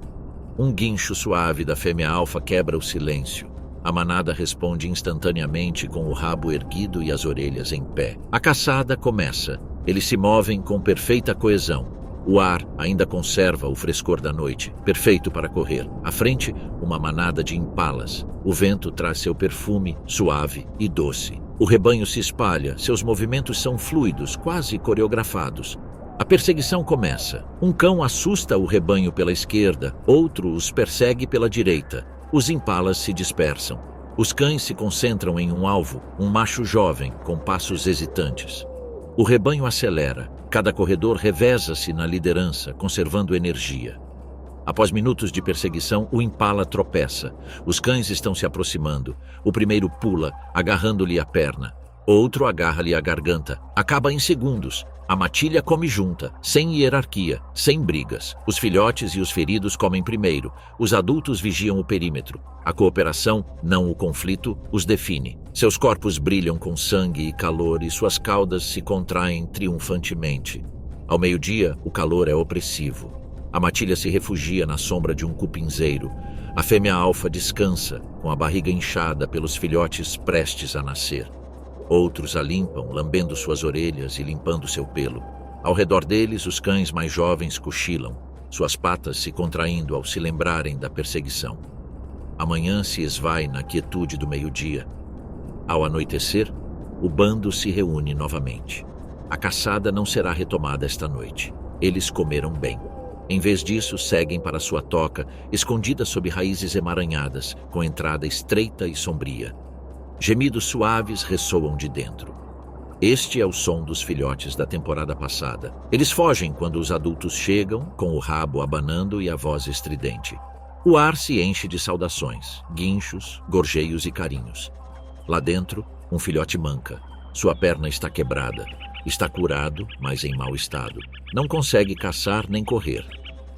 Um guincho suave da fêmea alfa quebra o silêncio. A manada responde instantaneamente com o rabo erguido e as orelhas em pé. A caçada começa. Eles se movem com perfeita coesão. O ar ainda conserva o frescor da noite, perfeito para correr. À frente, uma manada de impalas. O vento traz seu perfume, suave e doce. O rebanho se espalha, seus movimentos são fluidos, quase coreografados. A perseguição começa. Um cão assusta o rebanho pela esquerda, outro os persegue pela direita. Os impalas se dispersam. Os cães se concentram em um alvo, um macho jovem, com passos hesitantes. O rebanho acelera. Cada corredor reveza-se na liderança, conservando energia. Após minutos de perseguição, o impala tropeça. Os cães estão se aproximando. O primeiro pula, agarrando-lhe a perna. Outro agarra-lhe a garganta. Acaba em segundos. A matilha come junta, sem hierarquia, sem brigas. Os filhotes e os feridos comem primeiro. Os adultos vigiam o perímetro. A cooperação, não o conflito, os define. Seus corpos brilham com sangue e calor e suas caudas se contraem triunfantemente. Ao meio-dia, o calor é opressivo. A matilha se refugia na sombra de um cupinzeiro. A fêmea alfa descansa, com a barriga inchada pelos filhotes prestes a nascer. Outros a limpam, lambendo suas orelhas e limpando seu pelo. Ao redor deles, os cães mais jovens cochilam, suas patas se contraindo ao se lembrarem da perseguição. A manhã se esvai na quietude do meio-dia. Ao anoitecer, o bando se reúne novamente. A caçada não será retomada esta noite. Eles comeram bem. Em vez disso, seguem para sua toca, escondida sob raízes emaranhadas, com entrada estreita e sombria. Gemidos suaves ressoam de dentro. Este é o som dos filhotes da temporada passada. Eles fogem quando os adultos chegam, com o rabo abanando e a voz estridente. O ar se enche de saudações, guinchos, gorjeios e carinhos. Lá dentro, um filhote manca. Sua perna está quebrada. Está curado, mas em mau estado. Não consegue caçar nem correr.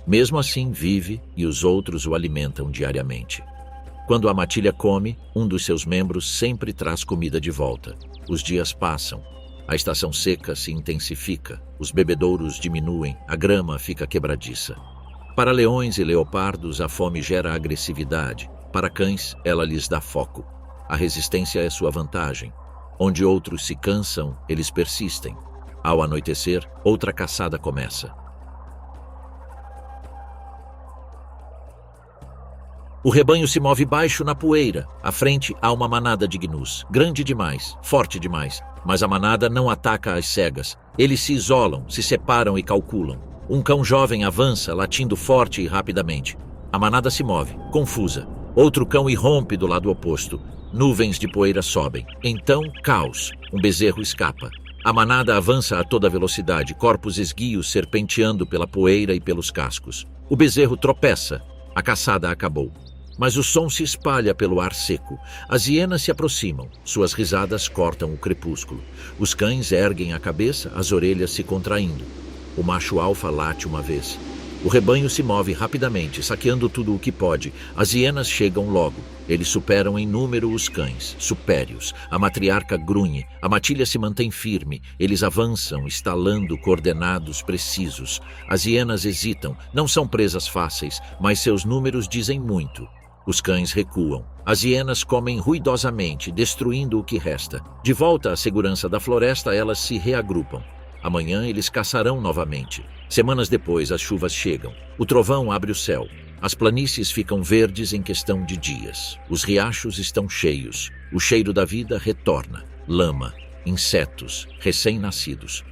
Mesmo assim, vive e os outros o alimentam diariamente. Quando a matilha come, um dos seus membros sempre traz comida de volta. Os dias passam. A estação seca se intensifica. Os bebedouros diminuem. A grama fica quebradiça. Para leões e leopardos, a fome gera agressividade. Para cães, ela lhes dá foco. A resistência é sua vantagem. Onde outros se cansam, eles persistem. Ao anoitecer, outra caçada começa. O rebanho se move baixo na poeira. À frente há uma manada de gnus, grande demais, forte demais. Mas a manada não ataca às cegas. Eles se isolam, se separam e calculam. Um cão jovem avança, latindo forte e rapidamente. A manada se move, confusa. Outro cão irrompe do lado oposto. Nuvens de poeira sobem. Então, caos. Um bezerro escapa. A manada avança a toda velocidade, corpos esguios serpenteando pela poeira e pelos cascos. O bezerro tropeça. A caçada acabou. Mas o som se espalha pelo ar seco. As hienas se aproximam. Suas risadas cortam o crepúsculo. Os cães erguem a cabeça, as orelhas se contraindo. O macho alfa late uma vez. O rebanho se move rapidamente, saqueando tudo o que pode. As hienas chegam logo. Eles superam em número os cães, supérios. A matriarca grunhe. A matilha se mantém firme. Eles avançam, estalando coordenados precisos. As hienas hesitam. Não são presas fáceis, mas seus números dizem muito. Os cães recuam. As hienas comem ruidosamente, destruindo o que resta. De volta à segurança da floresta, elas se reagrupam. Amanhã eles caçarão novamente. Semanas depois, as chuvas chegam. O trovão abre o céu. As planícies ficam verdes em questão de dias. Os riachos estão cheios. O cheiro da vida retorna. Lama, insetos, recém-nascidos.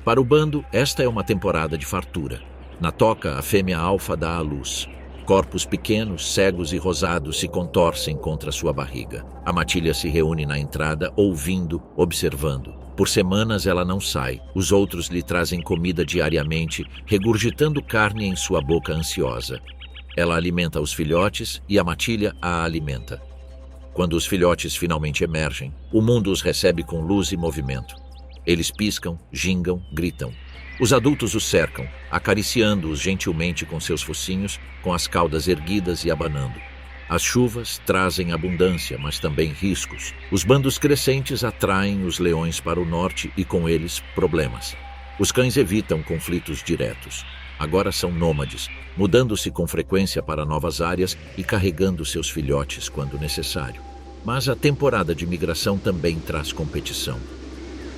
Para o bando, esta é uma temporada de fartura. Na toca, a fêmea alfa dá à luz. Corpos pequenos, cegos e rosados se contorcem contra sua barriga. A matilha se reúne na entrada, ouvindo, observando. Por semanas ela não sai. Os outros lhe trazem comida diariamente, regurgitando carne em sua boca ansiosa. Ela alimenta os filhotes e a matilha a alimenta. Quando os filhotes finalmente emergem, o mundo os recebe com luz e movimento. Eles piscam, gingam, gritam. Os adultos os cercam, acariciando-os gentilmente com seus focinhos, com as caudas erguidas e abanando. As chuvas trazem abundância, mas também riscos. Os bandos crescentes atraem os leões para o norte e, com eles, problemas. Os cães evitam conflitos diretos. Agora são nômades, mudando-se com frequência para novas áreas e carregando seus filhotes quando necessário. Mas a temporada de migração também traz competição.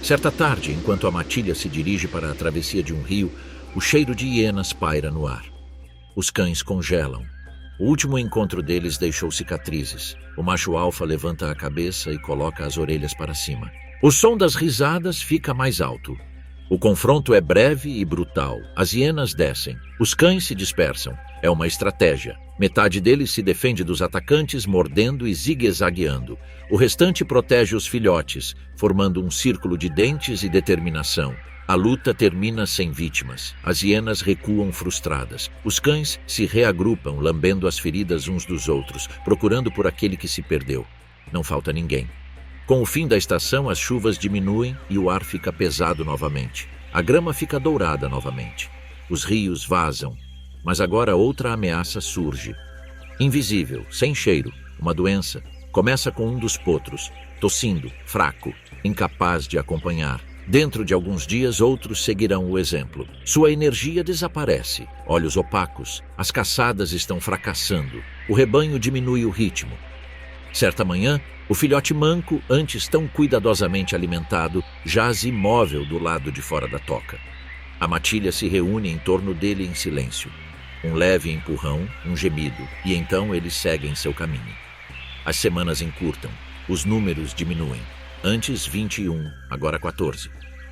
Certa tarde, enquanto a matilha se dirige para a travessia de um rio, o cheiro de hienas paira no ar. Os cães congelam. O último encontro deles deixou cicatrizes. O macho alfa levanta a cabeça e coloca as orelhas para cima. O som das risadas fica mais alto. O confronto é breve e brutal. As hienas descem. Os cães se dispersam. É uma estratégia. Metade deles se defende dos atacantes, mordendo e zigue-zagueando. O restante protege os filhotes, formando um círculo de dentes e determinação. A luta termina sem vítimas. As hienas recuam frustradas. Os cães se reagrupam, lambendo as feridas uns dos outros, procurando por aquele que se perdeu. Não falta ninguém. Com o fim da estação, as chuvas diminuem e o ar fica pesado novamente. A grama fica dourada novamente. Os rios vazam. Mas agora outra ameaça surge. Invisível, sem cheiro, uma doença. Começa com um dos potros, tossindo, fraco, incapaz de acompanhar. Dentro de alguns dias, outros seguirão o exemplo. Sua energia desaparece, olhos opacos, as caçadas estão fracassando. O rebanho diminui o ritmo. Certa manhã, o filhote manco, antes tão cuidadosamente alimentado, jaz imóvel do lado de fora da toca. A matilha se reúne em torno dele em silêncio. Um leve empurrão, um gemido, e então eles seguem seu caminho. As semanas encurtam, os números diminuem. Antes 21, agora 14.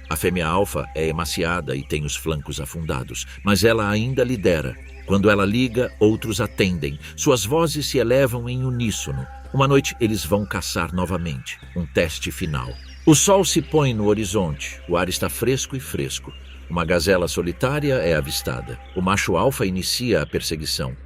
A fêmea alfa é emaciada e tem os flancos afundados, mas ela ainda lidera. Quando ela liga, outros atendem. Suas vozes se elevam em uníssono. Uma noite eles vão caçar novamente, um teste final. O sol se põe no horizonte, o ar está fresco e fresco. Uma gazela solitária é avistada. O macho alfa inicia a perseguição.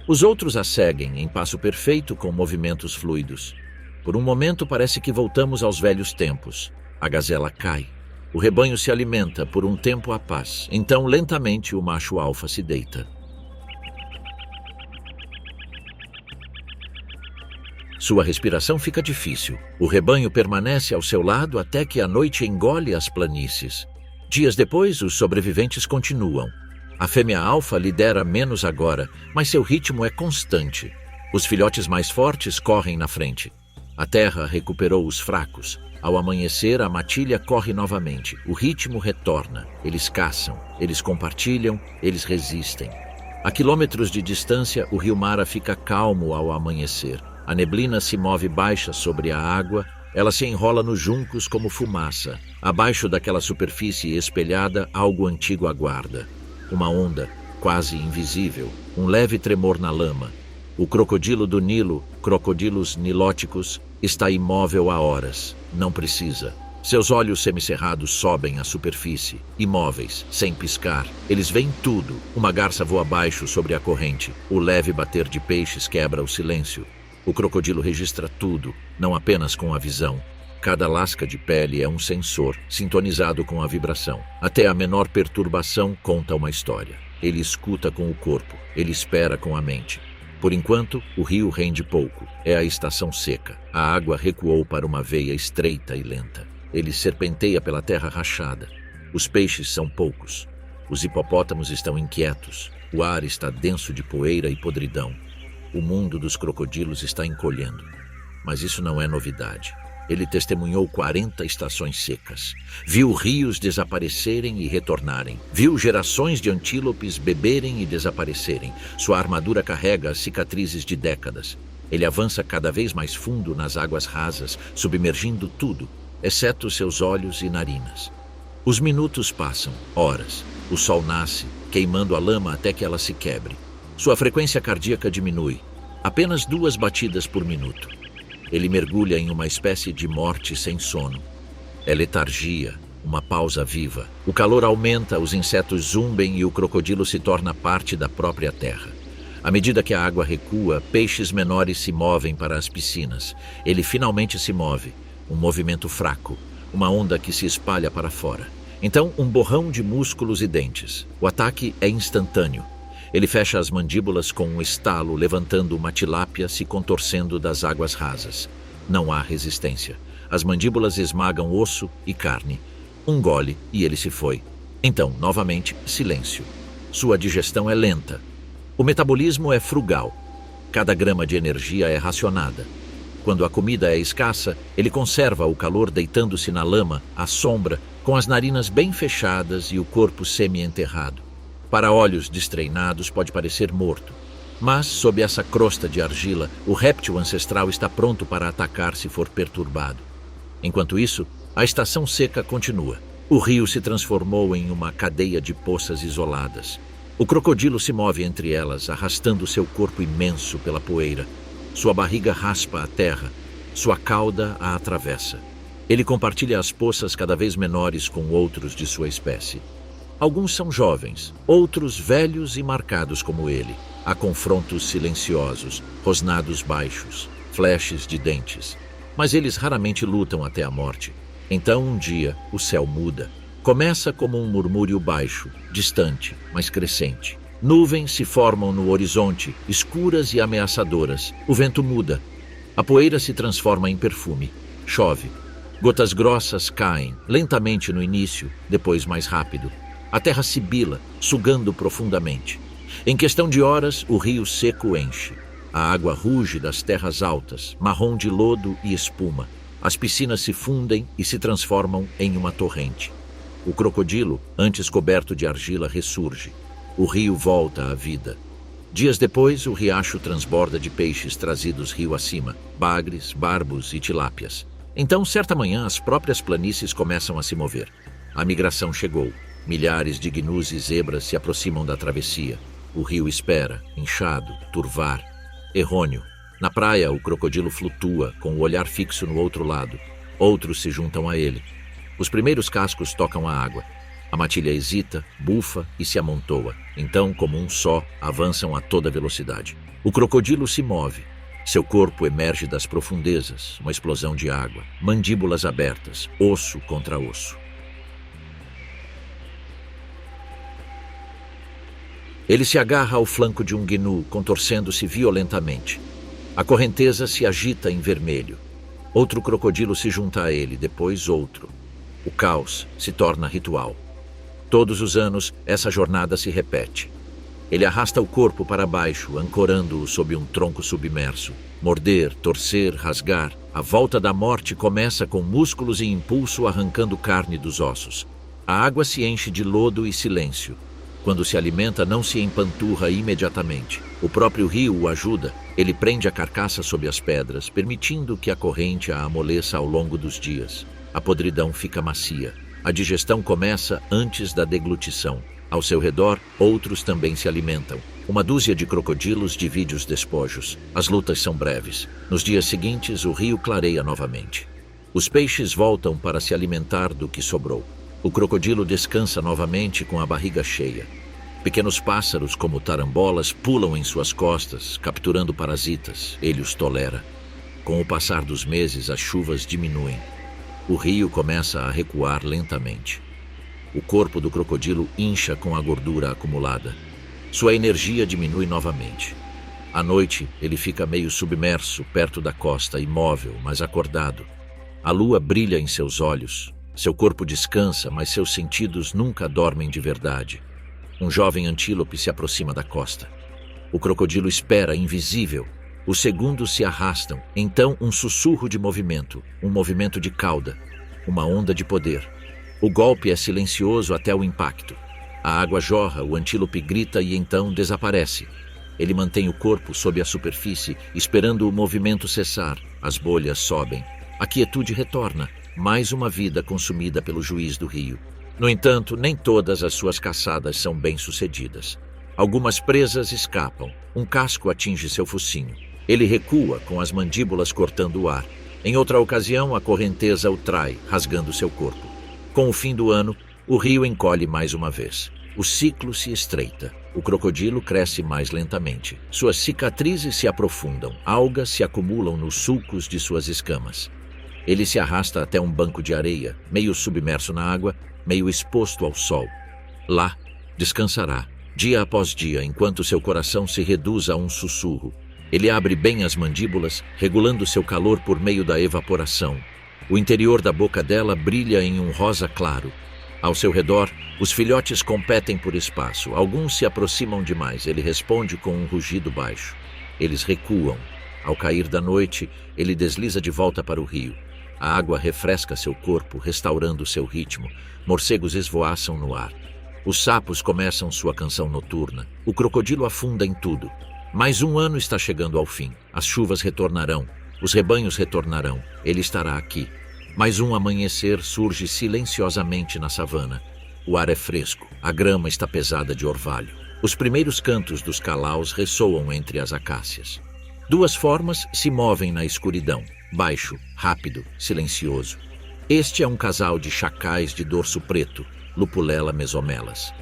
Os outros a seguem em passo perfeito com movimentos fluidos. Por um momento parece que voltamos aos velhos tempos. A gazela cai. O rebanho se alimenta por um tempo à paz. Então, lentamente, o macho alfa se deita. Sua respiração fica difícil. O rebanho permanece ao seu lado até que a noite engole as planícies. Dias depois, os sobreviventes continuam. A fêmea alfa lidera menos agora, mas seu ritmo é constante. Os filhotes mais fortes correm na frente. A terra recuperou os fracos. Ao amanhecer, a matilha corre novamente. O ritmo retorna. Eles caçam, eles compartilham, eles resistem. A quilômetros de distância, o rio Mara fica calmo ao amanhecer. A neblina se move baixa sobre a água. Ela se enrola nos juncos como fumaça. Abaixo daquela superfície espelhada, algo antigo aguarda. Uma onda, quase invisível, um leve tremor na lama. O crocodilo do Nilo, crocodilos nilóticos, está imóvel há horas. Não precisa. Seus olhos semicerrados sobem à superfície, imóveis, sem piscar. Eles veem tudo. Uma garça voa abaixo sobre a corrente. O leve bater de peixes quebra o silêncio. O crocodilo registra tudo, não apenas com a visão. Cada lasca de pele é um sensor, sintonizado com a vibração. Até a menor perturbação conta uma história. Ele escuta com o corpo, ele espera com a mente. Por enquanto, o rio rende pouco. É a estação seca. A água recuou para uma veia estreita e lenta. Ele serpenteia pela terra rachada. Os peixes são poucos. Os hipopótamos estão inquietos. O ar está denso de poeira e podridão. O mundo dos crocodilos está encolhendo. Mas isso não é novidade. Ele testemunhou 40 estações secas. Viu rios desaparecerem e retornarem. Viu gerações de antílopes beberem e desaparecerem. Sua armadura carrega as cicatrizes de décadas. Ele avança cada vez mais fundo nas águas rasas, submergindo tudo, exceto seus olhos e narinas. Os minutos passam, horas. O sol nasce, queimando a lama até que ela se quebre. Sua frequência cardíaca diminui. Apenas 2 batidas por minuto. Ele mergulha em uma espécie de morte sem sono. É letargia, uma pausa viva. O calor aumenta, os insetos zumbem e o crocodilo se torna parte da própria terra. À medida que a água recua, peixes menores se movem para as piscinas. Ele finalmente se move. Um movimento fraco, uma onda que se espalha para fora. Então, um borrão de músculos e dentes. O ataque é instantâneo. Ele fecha as mandíbulas com um estalo, levantando uma tilápia se contorcendo das águas rasas. Não há resistência. As mandíbulas esmagam osso e carne. Um gole e ele se foi. Então, novamente, silêncio. Sua digestão é lenta. O metabolismo é frugal. Cada grama de energia é racionada. Quando a comida é escassa, ele conserva o calor deitando-se na lama, à sombra, com as narinas bem fechadas e o corpo semi-enterrado. Para olhos destreinados pode parecer morto. Mas, sob essa crosta de argila, o réptil ancestral está pronto para atacar se for perturbado. Enquanto isso, a estação seca continua. O rio se transformou em uma cadeia de poças isoladas. O crocodilo se move entre elas, arrastando seu corpo imenso pela poeira. Sua barriga raspa a terra, sua cauda a atravessa. Ele compartilha as poças cada vez menores com outros de sua espécie. Alguns são jovens, outros velhos e marcados como ele. Há confrontos silenciosos, rosnados baixos, flashes de dentes. Mas eles raramente lutam até a morte. Então, um dia, o céu muda. Começa como um murmúrio baixo, distante, mas crescente. Nuvens se formam no horizonte, escuras e ameaçadoras. O vento muda. A poeira se transforma em perfume. Chove. Gotas grossas caem, lentamente no início, depois mais rápido. A terra sibila, sugando profundamente. Em questão de horas, o rio seco enche. A água ruge das terras altas, marrom de lodo e espuma. As piscinas se fundem e se transformam em uma torrente. O crocodilo, antes coberto de argila, ressurge. O rio volta à vida. Dias depois, o riacho transborda de peixes trazidos rio acima, bagres, barbos e tilápias. Então, certa manhã, as próprias planícies começam a se mover. A migração chegou. Milhares de gnus e zebras se aproximam da travessia. O rio espera, inchado, turvar. Errôneo. Na praia, o crocodilo flutua, com o olhar fixo no outro lado. Outros se juntam a ele. Os primeiros cascos tocam a água. A matilha hesita, bufa e se amontoa. Então, como um só, avançam a toda velocidade. O crocodilo se move. Seu corpo emerge das profundezas, uma explosão de água. Mandíbulas abertas, osso contra osso. Ele se agarra ao flanco de um gnu, contorcendo-se violentamente. A correnteza se agita em vermelho. Outro crocodilo se junta a ele, depois outro. O caos se torna ritual. Todos os anos, essa jornada se repete. Ele arrasta o corpo para baixo, ancorando-o sob um tronco submerso. Morder, torcer, rasgar. A volta da morte começa com músculos e impulso arrancando carne dos ossos. A água se enche de lodo e silêncio. Quando se alimenta, não se empanturra imediatamente. O próprio rio o ajuda. Ele prende a carcaça sob as pedras, permitindo que a corrente a amoleça ao longo dos dias. A podridão fica macia. A digestão começa antes da deglutição. Ao seu redor, outros também se alimentam. Uma dúzia de crocodilos divide os despojos. As lutas são breves. Nos dias seguintes, o rio clareia novamente. Os peixes voltam para se alimentar do que sobrou. O crocodilo descansa novamente com a barriga cheia. Pequenos pássaros, como tarambolas, pulam em suas costas, capturando parasitas. Ele os tolera. Com o passar dos meses, as chuvas diminuem. O rio começa a recuar lentamente. O corpo do crocodilo incha com a gordura acumulada. Sua energia diminui novamente. À noite, ele fica meio submerso, perto da costa, imóvel, mas acordado. A lua brilha em seus olhos. Seu corpo descansa, mas seus sentidos nunca dormem de verdade. Um jovem antílope se aproxima da costa. O crocodilo espera, invisível. Os segundos se arrastam. Então, um sussurro de movimento, um movimento de cauda, uma onda de poder. O golpe é silencioso até o impacto. A água jorra, o antílope grita e então desaparece. Ele mantém o corpo sob a superfície, esperando o movimento cessar. As bolhas sobem. A quietude retorna. Mais uma vida consumida pelo juiz do rio. No entanto, nem todas as suas caçadas são bem-sucedidas. Algumas presas escapam. Um casco atinge seu focinho. Ele recua, com as mandíbulas cortando o ar. Em outra ocasião, a correnteza o trai, rasgando seu corpo. Com o fim do ano, o rio encolhe mais uma vez. O ciclo se estreita. O crocodilo cresce mais lentamente. Suas cicatrizes se aprofundam. Algas se acumulam nos sulcos de suas escamas. Ele se arrasta até um banco de areia, meio submerso na água, meio exposto ao sol. Lá, descansará, dia após dia, enquanto seu coração se reduz a um sussurro. Ele abre bem as mandíbulas, regulando seu calor por meio da evaporação. O interior da boca dela brilha em um rosa claro. Ao seu redor, os filhotes competem por espaço. Alguns se aproximam demais. Ele responde com um rugido baixo. Eles recuam. Ao cair da noite, ele desliza de volta para o rio. A água refresca seu corpo, restaurando seu ritmo. Morcegos esvoaçam no ar. Os sapos começam sua canção noturna. O crocodilo afunda em tudo. Mais um ano está chegando ao fim. As chuvas retornarão. Os rebanhos retornarão. Ele estará aqui. Mais um amanhecer surge silenciosamente na savana. O ar é fresco. A grama está pesada de orvalho. Os primeiros cantos dos calaus ressoam entre as acácias. Duas formas se movem na escuridão. Baixo, rápido, silencioso. Este é um casal de chacais de dorso preto, Lupulela mesomelas.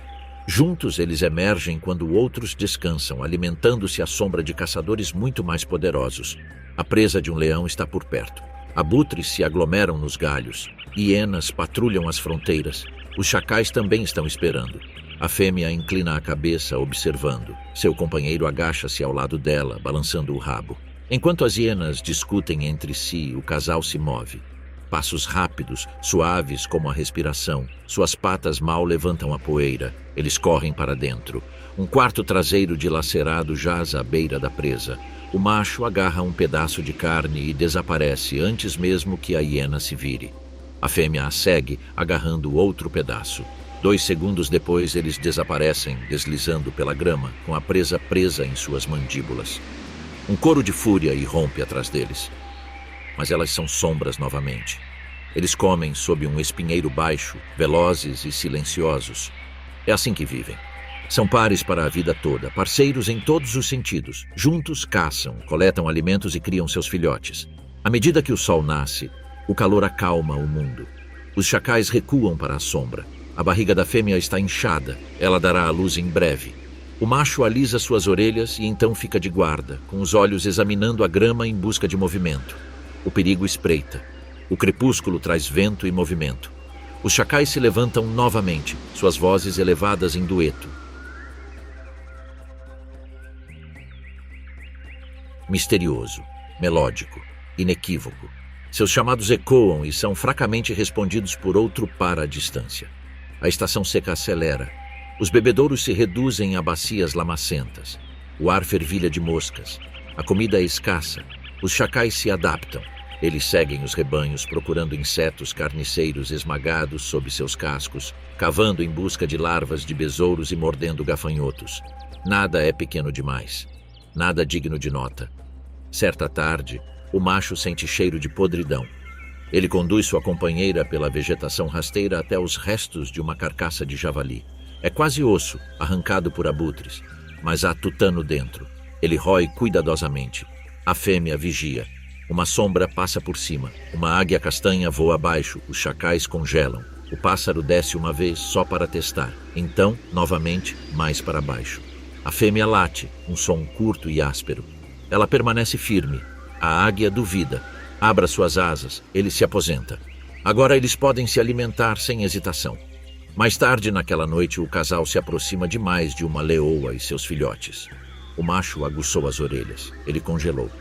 Juntos eles emergem quando outros descansam, alimentando-se à sombra de caçadores muito mais poderosos. A presa de um leão está por perto. Abutres se aglomeram nos galhos. Hienas patrulham as fronteiras. Os chacais também estão esperando. A fêmea inclina a cabeça, observando. Seu companheiro agacha-se ao lado dela, balançando o rabo. Enquanto as hienas discutem entre si, o casal se move. Passos rápidos, suaves como a respiração. Suas patas mal levantam a poeira. Eles correm para dentro. Um quarto traseiro dilacerado jaz à beira da presa. O macho agarra um pedaço de carne e desaparece antes mesmo que a hiena se vire. A fêmea a segue, agarrando outro pedaço. 2 segundos depois, eles desaparecem, deslizando pela grama, com a presa em suas mandíbulas. Um coro de fúria irrompe atrás deles. Mas elas são sombras novamente. Eles comem sob um espinheiro baixo, velozes e silenciosos. É assim que vivem. São pares para a vida toda, parceiros em todos os sentidos. Juntos caçam, coletam alimentos e criam seus filhotes. À medida que o sol nasce, o calor acalma o mundo. Os chacais recuam para a sombra. A barriga da fêmea está inchada. Ela dará à luz em breve. O macho alisa suas orelhas e então fica de guarda, com os olhos examinando a grama em busca de movimento. O perigo espreita. O crepúsculo traz vento e movimento. Os chacais se levantam novamente, suas vozes elevadas em dueto. Misterioso, melódico, inequívoco. Seus chamados ecoam e são fracamente respondidos por outro par à distância. A estação seca acelera. Os bebedouros se reduzem a bacias lamacentas. O ar fervilha de moscas. A comida é escassa. Os chacais se adaptam. Eles seguem os rebanhos procurando insetos carniceiros esmagados sob seus cascos, cavando em busca de larvas de besouros e mordendo gafanhotos. Nada é pequeno demais. Nada digno de nota. Certa tarde, o macho sente cheiro de podridão. Ele conduz sua companheira pela vegetação rasteira até os restos de uma carcaça de javali. É quase osso, arrancado por abutres, mas há tutano dentro. Ele rói cuidadosamente. A fêmea vigia. Uma sombra passa por cima. Uma águia castanha voa abaixo. Os chacais congelam. O pássaro desce uma vez só para testar. Então, novamente, mais para baixo. A fêmea late, um som curto e áspero. Ela permanece firme. A águia duvida. Abra suas asas. Ele se aposenta. Agora eles podem se alimentar sem hesitação. Mais tarde naquela noite, o casal se aproxima demais de uma leoa e seus filhotes. O macho aguçou as orelhas. Ele congelou.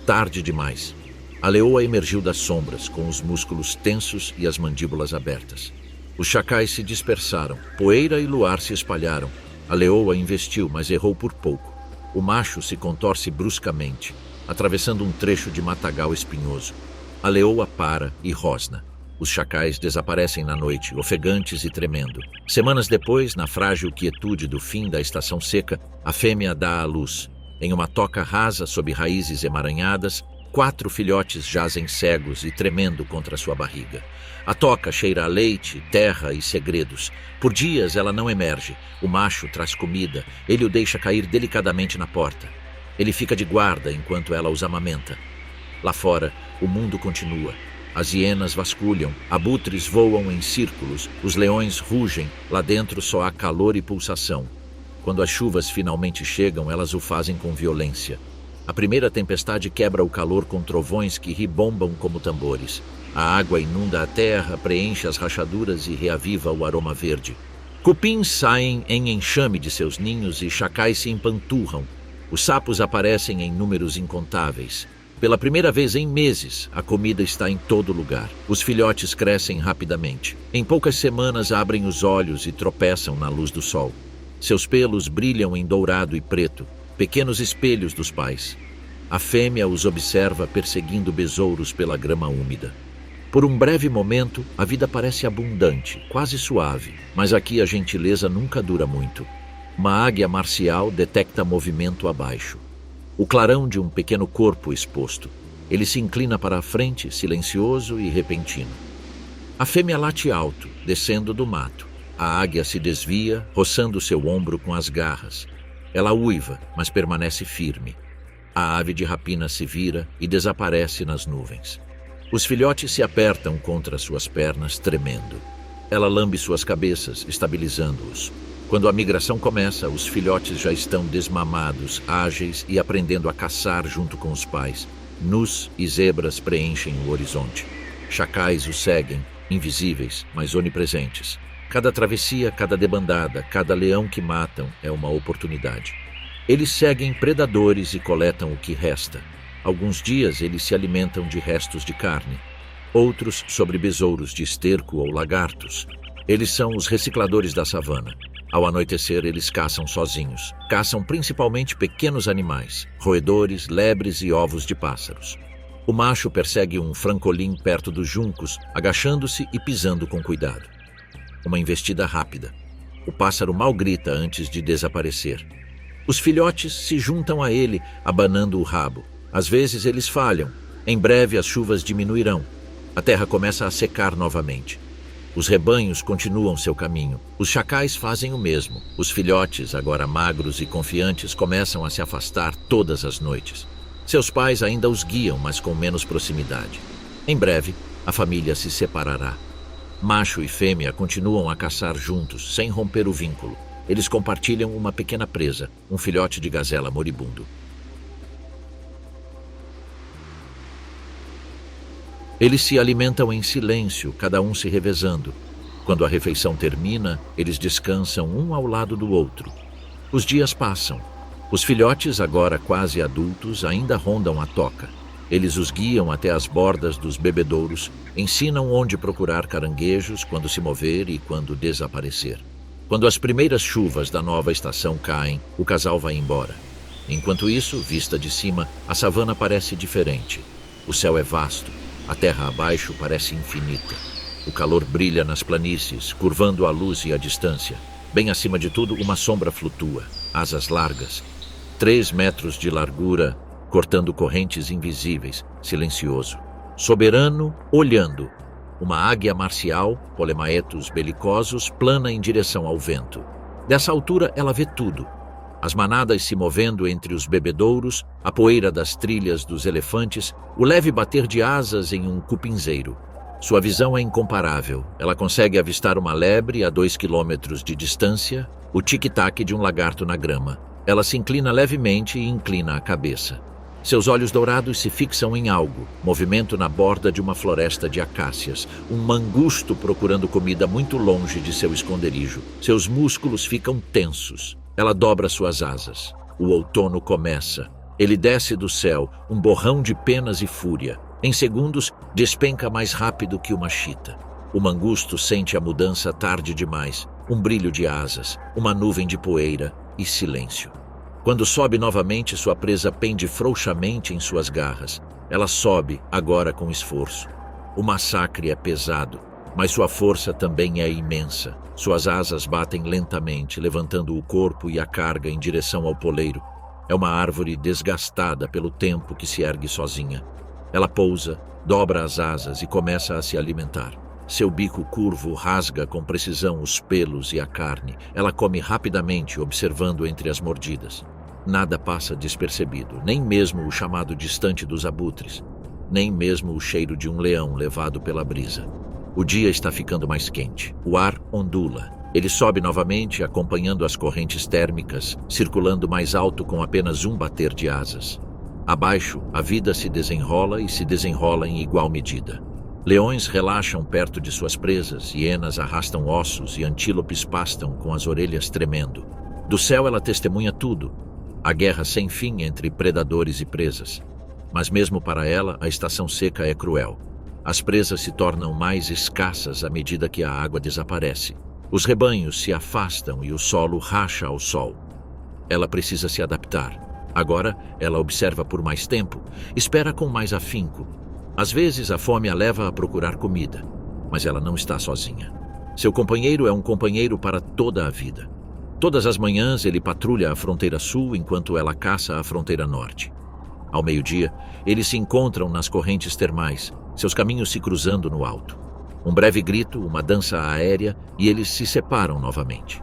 Tarde demais. A leoa emergiu das sombras, com os músculos tensos e as mandíbulas abertas. Os chacais se dispersaram. Poeira e luar se espalharam. A leoa investiu, mas errou por pouco. O macho se contorce bruscamente, atravessando um trecho de matagal espinhoso. A leoa para e rosna. Os chacais desaparecem na noite, ofegantes e tremendo. Semanas depois, na frágil quietude do fim da estação seca, a fêmea dá à luz. Em uma toca rasa, sob raízes emaranhadas, 4 filhotes jazem cegos e tremendo contra sua barriga. A toca cheira a leite, terra e segredos. Por dias ela não emerge. O macho traz comida. Ele o deixa cair delicadamente na porta. Ele fica de guarda enquanto ela os amamenta. Lá fora, o mundo continua. As hienas vasculham, abutres voam em círculos, os leões rugem. Lá dentro só há calor e pulsação. Quando as chuvas finalmente chegam, elas o fazem com violência. A primeira tempestade quebra o calor com trovões que ribombam como tambores. A água inunda a terra, preenche as rachaduras e reaviva o aroma verde. Cupins saem em enxame de seus ninhos e chacais se empanturram. Os sapos aparecem em números incontáveis. Pela primeira vez em meses, a comida está em todo lugar. Os filhotes crescem rapidamente. Em poucas semanas abrem os olhos e tropeçam na luz do sol. Seus pelos brilham em dourado e preto, pequenos espelhos dos pais. A fêmea os observa perseguindo besouros pela grama úmida. Por um breve momento, a vida parece abundante, quase suave, mas aqui a gentileza nunca dura muito. Uma águia marcial detecta movimento abaixo. O clarão de um pequeno corpo exposto. Ele se inclina para a frente, silencioso e repentino. A fêmea late alto, descendo do mato. A águia se desvia, roçando seu ombro com as garras. Ela uiva, mas permanece firme. A ave de rapina se vira e desaparece nas nuvens. Os filhotes se apertam contra suas pernas, tremendo. Ela lambe suas cabeças, estabilizando-os. Quando a migração começa, os filhotes já estão desmamados, ágeis e aprendendo a caçar junto com os pais. Nus e zebras preenchem o horizonte. Chacais os seguem, invisíveis, mas onipresentes. Cada travessia, cada debandada, cada leão que matam é uma oportunidade. Eles seguem predadores e coletam o que resta. Alguns dias eles se alimentam de restos de carne. Outros sobre besouros de esterco ou lagartos. Eles são os recicladores da savana. Ao anoitecer, eles caçam sozinhos. Caçam principalmente pequenos animais, roedores, lebres e ovos de pássaros. O macho persegue um francolim perto dos juncos, agachando-se e pisando com cuidado. Uma investida rápida. O pássaro mal grita antes de desaparecer. Os filhotes se juntam a ele, abanando o rabo. Às vezes eles falham. Em breve as chuvas diminuirão. A terra começa a secar novamente. Os rebanhos continuam seu caminho. Os chacais fazem o mesmo. Os filhotes, agora magros e confiantes, começam a se afastar todas as noites. Seus pais ainda os guiam, mas com menos proximidade. Em breve, a família se separará. Macho e fêmea continuam a caçar juntos, sem romper o vínculo. Eles compartilham uma pequena presa, um filhote de gazela moribundo. Eles se alimentam em silêncio, cada um se revezando. Quando a refeição termina, eles descansam um ao lado do outro. Os dias passam. Os filhotes, agora quase adultos, ainda rondam a toca. Eles os guiam até as bordas dos bebedouros, ensinam onde procurar caranguejos, quando se mover e quando desaparecer. Quando as primeiras chuvas da nova estação caem, o casal vai embora. Enquanto isso, vista de cima, a savana parece diferente. O céu é vasto. A terra abaixo parece infinita. O calor brilha nas planícies, curvando a luz e a distância. Bem acima de tudo, uma sombra flutua, asas largas, 3 metros de largura, cortando correntes invisíveis, silencioso. Soberano, olhando. Uma águia marcial, polemaetos belicosos, plana em direção ao vento. Dessa altura, ela vê tudo. As manadas se movendo entre os bebedouros, a poeira das trilhas dos elefantes, o leve bater de asas em um cupinzeiro. Sua visão é incomparável. Ela consegue avistar uma lebre a 2 quilômetros de distância, o tic-tac de um lagarto na grama. Ela se inclina levemente e inclina a cabeça. Seus olhos dourados se fixam em algo, movimento na borda de uma floresta de acácias, um mangusto procurando comida muito longe de seu esconderijo. Seus músculos ficam tensos. Ela dobra suas asas. O outono começa. Ele desce do céu, um borrão de penas e fúria. Em segundos, despenca mais rápido que uma chita. O mangusto sente a mudança tarde demais, um brilho de asas, uma nuvem de poeira e silêncio. Quando sobe novamente, sua presa pende frouxamente em suas garras. Ela sobe, agora com esforço. O massacre é pesado, mas sua força também é imensa. Suas asas batem lentamente, levantando o corpo e a carga em direção ao poleiro. É uma árvore desgastada pelo tempo que se ergue sozinha. Ela pousa, dobra as asas e começa a se alimentar. Seu bico curvo rasga com precisão os pelos e a carne. Ela come rapidamente, observando entre as mordidas. Nada passa despercebido, nem mesmo o chamado distante dos abutres, nem mesmo o cheiro de um leão levado pela brisa. O dia está ficando mais quente. O ar ondula. Ele sobe novamente, acompanhando as correntes térmicas, circulando mais alto com apenas um bater de asas. Abaixo, a vida se desenrola e se desenrola em igual medida. Leões relaxam perto de suas presas, hienas arrastam ossos e antílopes pastam com as orelhas tremendo. Do céu ela testemunha tudo, a guerra sem fim entre predadores e presas. Mas mesmo para ela, a estação seca é cruel. As presas se tornam mais escassas à medida que a água desaparece. Os rebanhos se afastam e o solo racha ao sol. Ela precisa se adaptar. Agora, ela observa por mais tempo, espera com mais afinco. Às vezes, a fome a leva a procurar comida, mas ela não está sozinha. Seu companheiro é um companheiro para toda a vida. Todas as manhãs, ele patrulha a fronteira sul enquanto ela caça a fronteira norte. Ao meio-dia, eles se encontram nas correntes termais, seus caminhos se cruzando no alto. Um breve grito, uma dança aérea, e eles se separam novamente.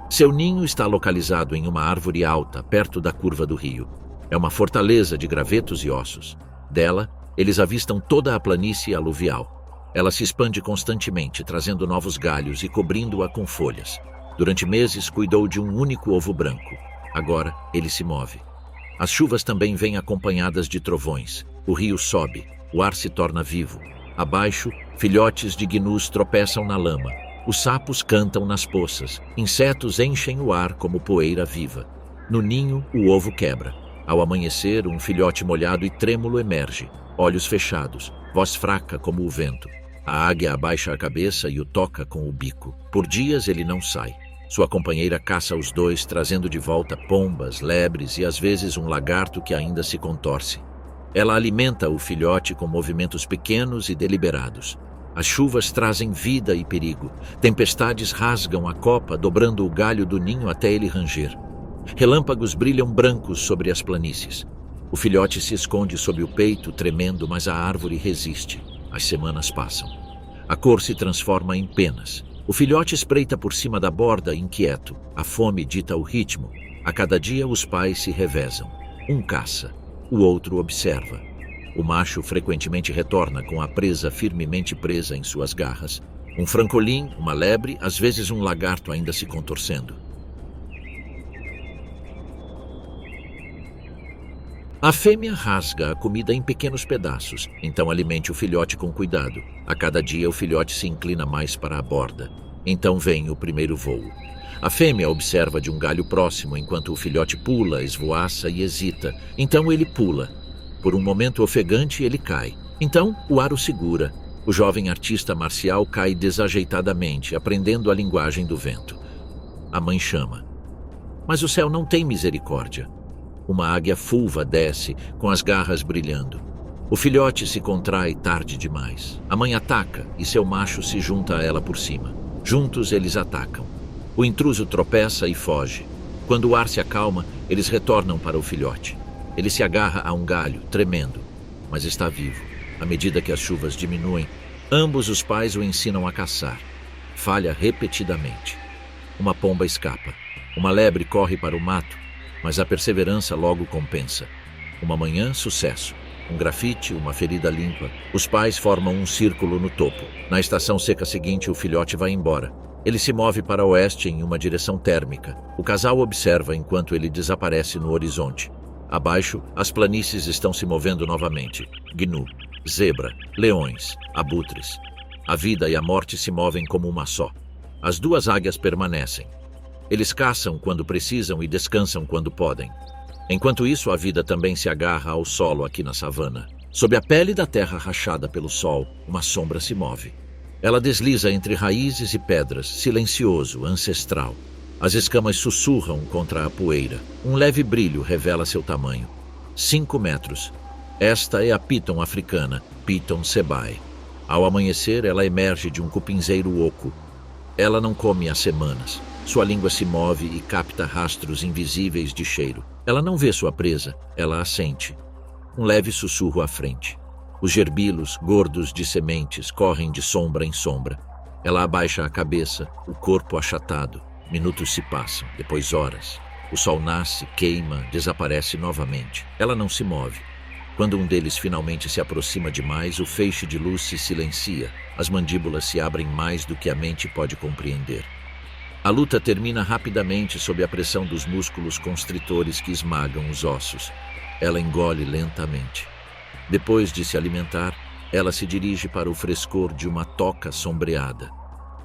Seu ninho está localizado em uma árvore alta, perto da curva do rio. É uma fortaleza de gravetos e ossos. Dela, eles avistam toda a planície aluvial. Ela se expande constantemente, trazendo novos galhos e cobrindo-a com folhas. Durante meses, cuidou de um único ovo branco. Agora, ele se move. As chuvas também vêm acompanhadas de trovões. O rio sobe, o ar se torna vivo. Abaixo, filhotes de gnus tropeçam na lama. Os sapos cantam nas poças. Insetos enchem o ar como poeira viva. No ninho, o ovo quebra. Ao amanhecer, um filhote molhado e trêmulo emerge. Olhos fechados, voz fraca como o vento. A águia abaixa a cabeça e o toca com o bico. Por dias ele não sai. Sua companheira caça os dois, trazendo de volta pombas, lebres e às vezes um lagarto que ainda se contorce. Ela alimenta o filhote com movimentos pequenos e deliberados. As chuvas trazem vida e perigo. Tempestades rasgam a copa, dobrando o galho do ninho até ele ranger. Relâmpagos brilham brancos sobre as planícies. O filhote se esconde sob o peito, tremendo, mas a árvore resiste. As semanas passam. A cor se transforma em penas. O filhote espreita por cima da borda, inquieto. A fome dita o ritmo. A cada dia os pais se revezam. Um caça, o outro observa. O macho frequentemente retorna com a presa firmemente presa em suas garras. Um francolim, uma lebre, às vezes um lagarto ainda se contorcendo. A fêmea rasga a comida em pequenos pedaços, então alimente o filhote com cuidado. A cada dia o filhote se inclina mais para a borda. Então vem o primeiro voo. A fêmea observa de um galho próximo enquanto o filhote pula, esvoaça e hesita. Então ele pula. Por um momento ofegante, ele cai. Então, o ar o segura. O jovem artista marcial cai desajeitadamente, aprendendo a linguagem do vento. A mãe chama. Mas o céu não tem misericórdia. Uma águia fulva desce, com as garras brilhando. O filhote se contrai tarde demais. A mãe ataca e seu macho se junta a ela por cima. Juntos eles atacam. O intruso tropeça e foge. Quando o ar se acalma, eles retornam para o filhote. Ele se agarra a um galho, tremendo, mas está vivo. À medida que as chuvas diminuem, ambos os pais o ensinam a caçar. Falha repetidamente. Uma pomba escapa. Uma lebre corre para o mato mas a perseverança logo compensa. Uma manhã, sucesso. Um grafite, uma ferida limpa. Os pais formam um círculo no topo. Na estação seca seguinte, o filhote vai embora. Ele se move para oeste em uma direção térmica. O casal observa enquanto ele desaparece no horizonte. Abaixo, as planícies estão se movendo novamente. Gnu, zebra, leões, abutres. A vida e a morte se movem como uma só. As duas águias permanecem. Eles caçam quando precisam e descansam quando podem. Enquanto isso, a vida também se agarra ao solo aqui na savana. Sob a pele da terra rachada pelo sol, uma sombra se move. Ela desliza entre raízes e pedras, silencioso, ancestral. As escamas sussurram contra a poeira. Um leve brilho revela seu tamanho. 5 metros. Esta é a piton africana, Piton sebae. Ao amanhecer, ela emerge de um cupinzeiro oco. Ela não come há semanas. Sua língua se move e capta rastros invisíveis de cheiro. Ela não vê sua presa, ela a sente. Um leve sussurro à frente. Os gerbilos, gordos de sementes, correm de sombra em sombra. Ela abaixa a cabeça, o corpo achatado. Minutos se passam, depois horas. O sol nasce, queima, desaparece novamente. Ela não se move. Quando um deles finalmente se aproxima demais, o feixe de luz se silencia. As mandíbulas se abrem mais do que a mente pode compreender. A luta termina rapidamente sob a pressão dos músculos constritores que esmagam os ossos. Ela engole lentamente. Depois de se alimentar, ela se dirige para o frescor de uma toca sombreada.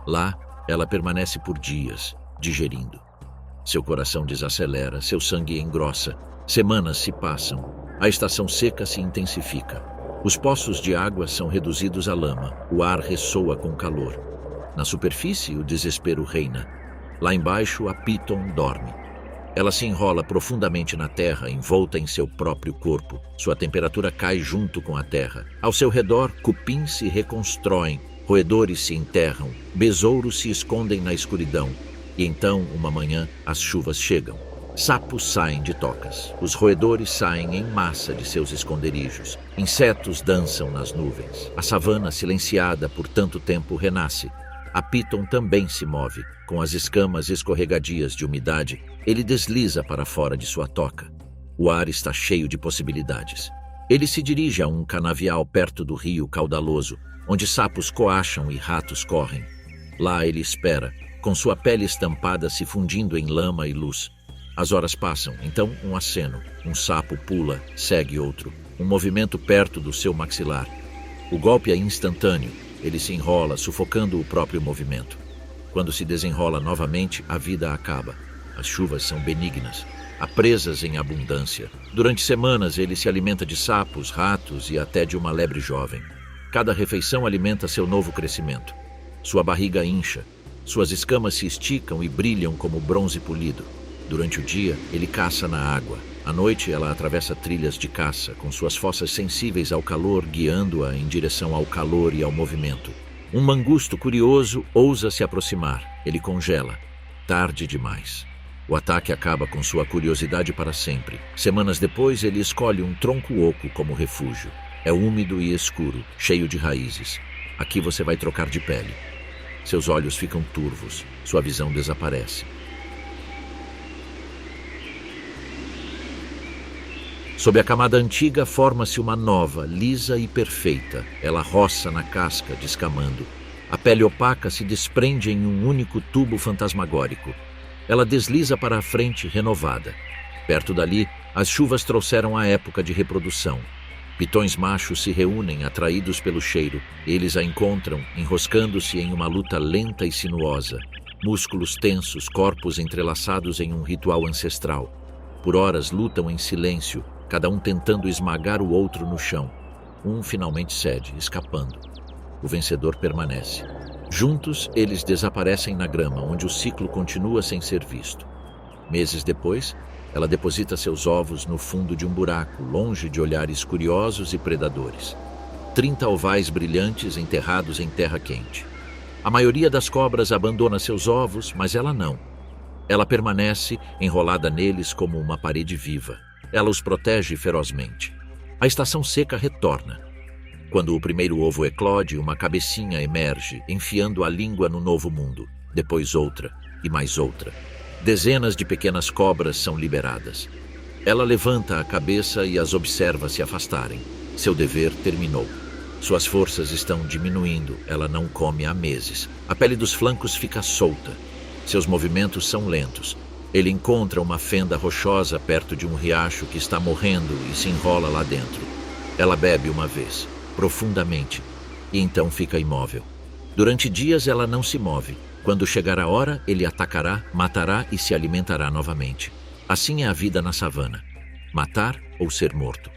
Lá, ela permanece por dias, digerindo. Seu coração desacelera, seu sangue engrossa. Semanas se passam. A estação seca se intensifica. Os poços de água são reduzidos a lama. O ar ressoa com calor. Na superfície, o desespero reina. Lá embaixo, a Piton dorme. Ela se enrola profundamente na terra, envolta em seu próprio corpo. Sua temperatura cai junto com a terra. Ao seu redor, cupins se reconstroem, roedores se enterram, besouros se escondem na escuridão. E então, uma manhã, as chuvas chegam. Sapos saem de tocas. Os roedores saem em massa de seus esconderijos. Insetos dançam nas nuvens. A savana, silenciada por tanto tempo, renasce. A Piton também se move. Com as escamas escorregadias de umidade, ele desliza para fora de sua toca. O ar está cheio de possibilidades. Ele se dirige a um canavial perto do rio caudaloso, onde sapos coacham e ratos correm. Lá ele espera, com sua pele estampada se fundindo em lama e luz. As horas passam, então um aceno. Um sapo pula, segue outro. Um movimento perto do seu maxilar. O golpe é instantâneo. Ele se enrola, sufocando o próprio movimento. Quando se desenrola novamente, a vida acaba. As chuvas são benignas. Há presas em abundância. Durante semanas, ele se alimenta de sapos, ratos e até de uma lebre jovem. Cada refeição alimenta seu novo crescimento. Sua barriga incha. Suas escamas se esticam e brilham como bronze polido. Durante o dia, ele caça na água. À noite, ela atravessa trilhas de caça, com suas fossas sensíveis ao calor, guiando-a em direção ao calor e ao movimento. Um mangusto curioso ousa se aproximar. Ele congela. Tarde demais. O ataque acaba com sua curiosidade para sempre. Semanas depois, ele escolhe um tronco oco como refúgio. É úmido e escuro, cheio de raízes. Aqui você vai trocar de pele. Seus olhos ficam turvos. Sua visão desaparece. Sob a camada antiga, forma-se uma nova, lisa e perfeita. Ela roça na casca, descamando. A pele opaca se desprende em um único tubo fantasmagórico. Ela desliza para a frente, renovada. Perto dali, as chuvas trouxeram a época de reprodução. Pitões machos se reúnem, atraídos pelo cheiro. Eles a encontram, enroscando-se em uma luta lenta e sinuosa. Músculos tensos, corpos entrelaçados em um ritual ancestral. Por horas lutam em silêncio, cada um tentando esmagar o outro no chão. Um finalmente cede, escapando. O vencedor permanece. Juntos, eles desaparecem na grama, onde o ciclo continua sem ser visto. Meses depois, ela deposita seus ovos no fundo de um buraco, longe de olhares curiosos e predadores. 30 ovais brilhantes enterrados em terra quente. A maioria das cobras abandona seus ovos, mas ela não. Ela permanece enrolada neles como uma parede viva. Ela os protege ferozmente. A estação seca retorna. Quando o primeiro ovo eclode, uma cabecinha emerge, enfiando a língua no novo mundo. Depois outra, e mais outra. Dezenas de pequenas cobras são liberadas. Ela levanta a cabeça e as observa se afastarem. Seu dever terminou. Suas forças estão diminuindo, ela não come há meses. A pele dos flancos fica solta. Seus movimentos são lentos. Ele encontra uma fenda rochosa perto de um riacho que está morrendo e se enrola lá dentro. Ela bebe uma vez, profundamente, e então fica imóvel. Durante dias ela não se move. Quando chegar a hora, ele atacará, matará e se alimentará novamente. Assim é a vida na savana: matar ou ser morto.